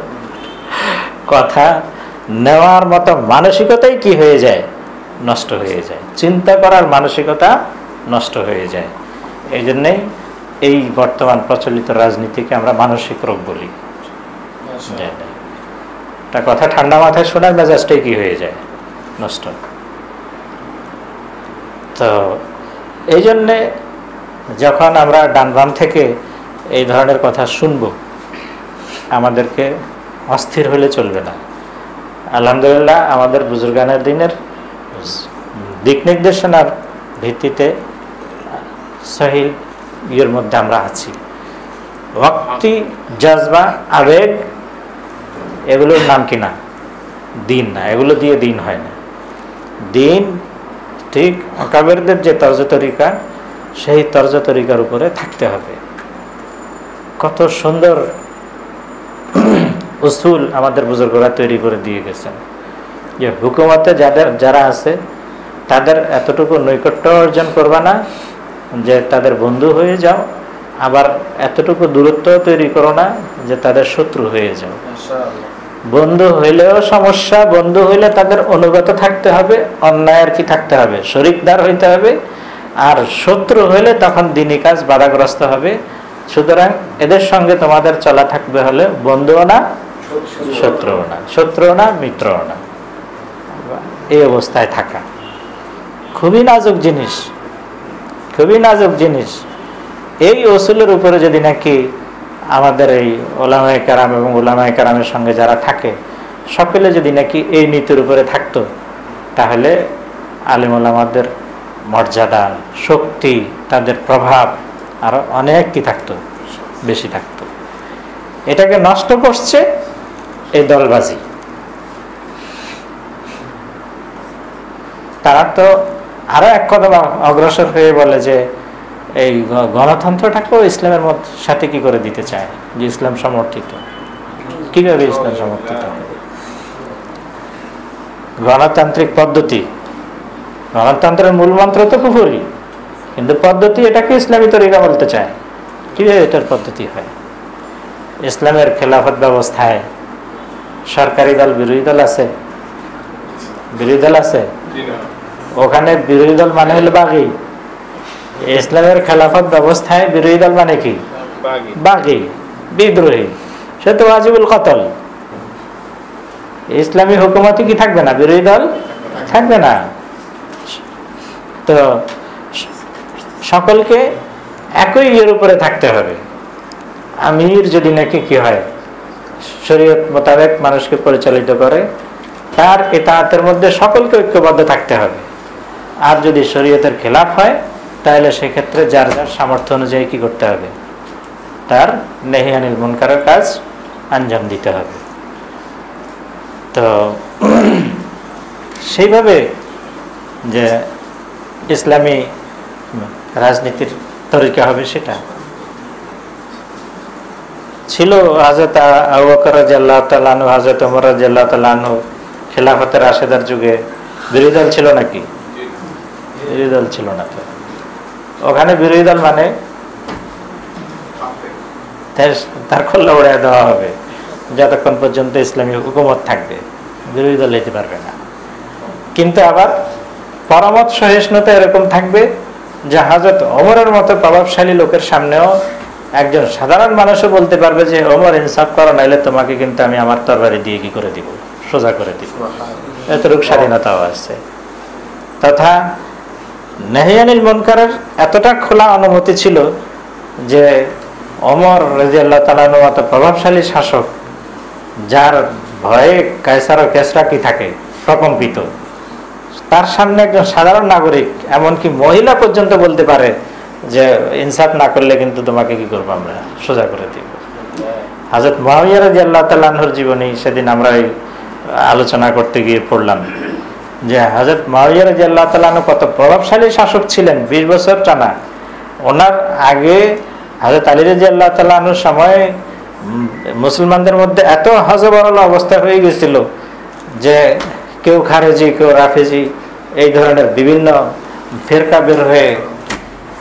কথা নেওয়ার মতো মানসিকতাই কি হয়ে যায়, নষ্ট হয়ে যায়। চিন্তা করার মানসিকতা নষ্ট হয়ে যায়। এই জন্যেই এই বর্তমান প্রচলিত রাজনীতিকে আমরা মানসিক রোগ বলি। তা কথা ঠান্ডা মাথায় শোনার মেজাজটাই কি হয়ে যায়, নষ্ট। তো এই জন্যে যখন আমরা ডান বাম থেকে এই ধরনের কথা শুনবো, আমাদেরকে অস্থির হলে চলবে না। আলহামদুলিল্লাহ আমাদের বুজুর্গানের দিনের দিক নির্দেশনার ভিত্তিতে সহিহ এর মধ্যে আমরা আছি। ভক্তি, জজবা, আবেগ, এগুলোর নাম কি না, দিন না। এগুলো দিয়ে দিন হয় না। দিন ঠিক আকাবেরদের যে তর্জ তরিকা, সেই তর্জ তরিকার উপরে থাকতে হবে। কত সুন্দর উসুল আমাদের বুজুর্গরা তৈরি করে দিয়ে গেছেন যে হুকুমতে যারা আছে তাদের এতটুকু নৈকট্য অর্জন করবা না যে তাদের বন্ধু হয়ে যাও, আবার এতটুকু দূরত্ব তৈরি করো না যে তাদের শত্রু হয়ে যাও। বন্ধু হইলেও সমস্যা, বন্ধু হইলে তাদের অনুগত থাকতে হবে, অন্যায়ের কি থাকতে হবে, শরিকদার হইতে হবে। আর শত্রু হইলে তখন দিনী কাজ বাধাগ্রস্ত হবে। সুতরাং এদের সঙ্গে তোমাদের চলা থাকবে হলে বন্ধুও না, শত্রুও না, শত্রুও না, মিত্রও না। এই অবস্থায় থাকা খুবই নাজুক জিনিস, খুবই নাজুক জিনিস। এই উসুলের উপরে যদি নাকি আমাদের এই ওলামায়ে কেরাম এবং ওলামায়ে কেরামের সঙ্গে যারা থাকে সকলে যদি নাকি এই নীতির উপরে থাকতো, তাহলে আলেম ওলামাদের মর্যাদা, শক্তি, তাদের প্রভাব আরো অনেক কি থাকতো, বেশি থাকতো। এটাকে নষ্ট করছে এই দলবাজি। তারা তো আরো এক কদম অগ্রসর হয়ে বলে যে এই গণতন্ত্রটাকেও ইসলামের সাথে কি করে দিতে চায়, যে ইসলাম সমর্থিত। কিভাবে ইসলাম সমর্থিত হবে? গণতান্ত্রিক পদ্ধতি, গণতন্ত্রের মূল মন্ত্র তো কুফরি, কিন্তু পদ্ধতি এটাকে ইসলামী তরিকা বলতে চায়। কিভাবে এটার পদ্ধতি হয়? ইসলামের খেলাফত ব্যবস্থায় সরকারি দল বিরোধী দল আছে, বিরোধী দল আছে, ওখানে বিরোধী দল মানে হলো বাগী। ইসলামের খেলাফত ব্যবস্থায় বিরোধী দল মানে কি? বাগী, বিদ্রোহী, সে তো ওয়াজিবুল কতল। ইসলামী হুকুমতে কি থাকবে না? বিরোধী দল থাকবে না। তো সকলকে একই ইয়ের উপরে থাকতে হবে। আমির যদি নাকি কি হয়, শরীয়ত মোতাবেক মানুষকে পরিচালিত করে, তার ইতাআতের মধ্যে সকলকে ঐক্যবদ্ধ থাকতে হবে। আর যদি শরীয়তের খেলাফ হয়, তাহলে সেক্ষেত্রে যার যার সামর্থ্য অনুযায়ী কি করতে হবে? তার নেহি আনিল মুনকারের কাজ আঞ্জাম দিতে হবে। তো সেইভাবে যে ইসলামী রাজনীতির তরিকা হবে সেটা ছিল। হযরত আবু বকর রাদিয়াল্লাহু তাআলা আনহু, হযরত ওমর রাদিয়াল্লাহু তাআলা আনহু খেলাফতের রাশেদার যুগে বিরোধী দল ছিল নাকি? বিরোধী দল ছিল না। তো ওখানে বিরোধী দল মানে তার খোল্লা উড়াই দেওয়া হবে যতক্ষণ পর্যন্ত ইসলামী হুকুমত থাকবে, বিরোধী দল যেতে পারবে না। কিন্তু আবার পরামত সহিষ্ণুতা এরকম থাকবে যে হযরত ওমরের মতো প্রভাবশালী লোকের সামনেও একজন সাধারণ মানুষও বলতে পারবে যে ওমর ইনসাফ করো, নাইলে তোমাকে কিন্তু আমি আমার তরবারি দিয়ে কি করে দিব, সোজা করে দিব। এতটুকু স্বাধীনতাও আছে। তথা নাহি আনিল মুনকারের এতটা খোলা অনুমতি ছিল যে ওমর রাদিয়াল্লাহু তাআলা আনহু মতো প্রভাবশালী শাসক, যার ভয়ে কায়সার ও কেসরা কি থাকে প্রকম্পিত, তার সামনে একজন সাধারণ নাগরিক, এমনকি মহিলা পর্যন্ত বলতে পারে যে ইনসাফ না করলে কিন্তু তোমাকে কি করবো, আমরা সোজা করে দিব। হযরত মুআবিয়া রাদিয়াল্লাহু তাআলা আনহুর জীবনী সেদিন আমরা আলোচনা করতে গিয়ে পড়লাম যে হযরত মুআবিয়া রাদিয়াল্লাহু তাআলা আনহু কত প্রভাবশালী শাসক ছিলেন 20 বছর টানা। ওনার আগে হযরত আলী রাদিয়াল্লাহু তাআলা আনহুর সময় মুসলমানদের মধ্যে এত হযবরল অবস্থা হয়ে গেছিল যে কেউ খারেজি, কেউ রাফেজি, এই ধরনের বিভিন্ন ফিরকা বের হয়ে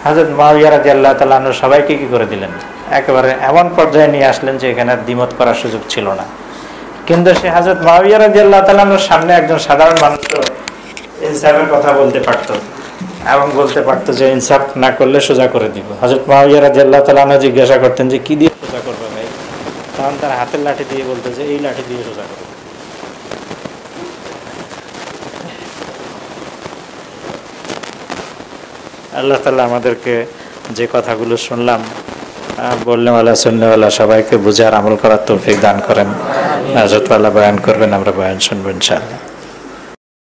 হযরত মুআবিয়া রাদিয়াল্লাহু তাআলা আনহু সবাইকে কি করে দিলেন, একেবারে এমন পর্যায়ে নিয়ে আসলেন যে এখানে দ্বিমত করার সুযোগ ছিল না। কিন্তু সে হযরত মুআবিয়া রাদিয়াল্লাহু তাআলা আনহুর সামনে একজন সাধারণ মানুষ ইনসাফের কথা বলতে পারত এবং বলতে পারত যে ইনসাফ না করলে সোজা করে দিব। হযরত মুআবিয়া রাদিয়াল্লাহু তাআলা আনহু জিজ্ঞাসা করতেন যে কি দিয়ে সোজা করবে ভাই? তখন তার হাতের লাঠি দিয়ে বলতো যে এই লাঠি দিয়ে সোজা করবে। আল্লাহ তাআলা আমাদেরকে যে কথাগুলো শুনলাম, বলনেওয়ালা শুননেওয়ালা সবাইকে বুঝে আর আমল করার তৌফিক দান করেন। হযরত আল্লাহ বয়ান করবেন, আমরা বয়ান শুনবো ইনশাআল্লাহ।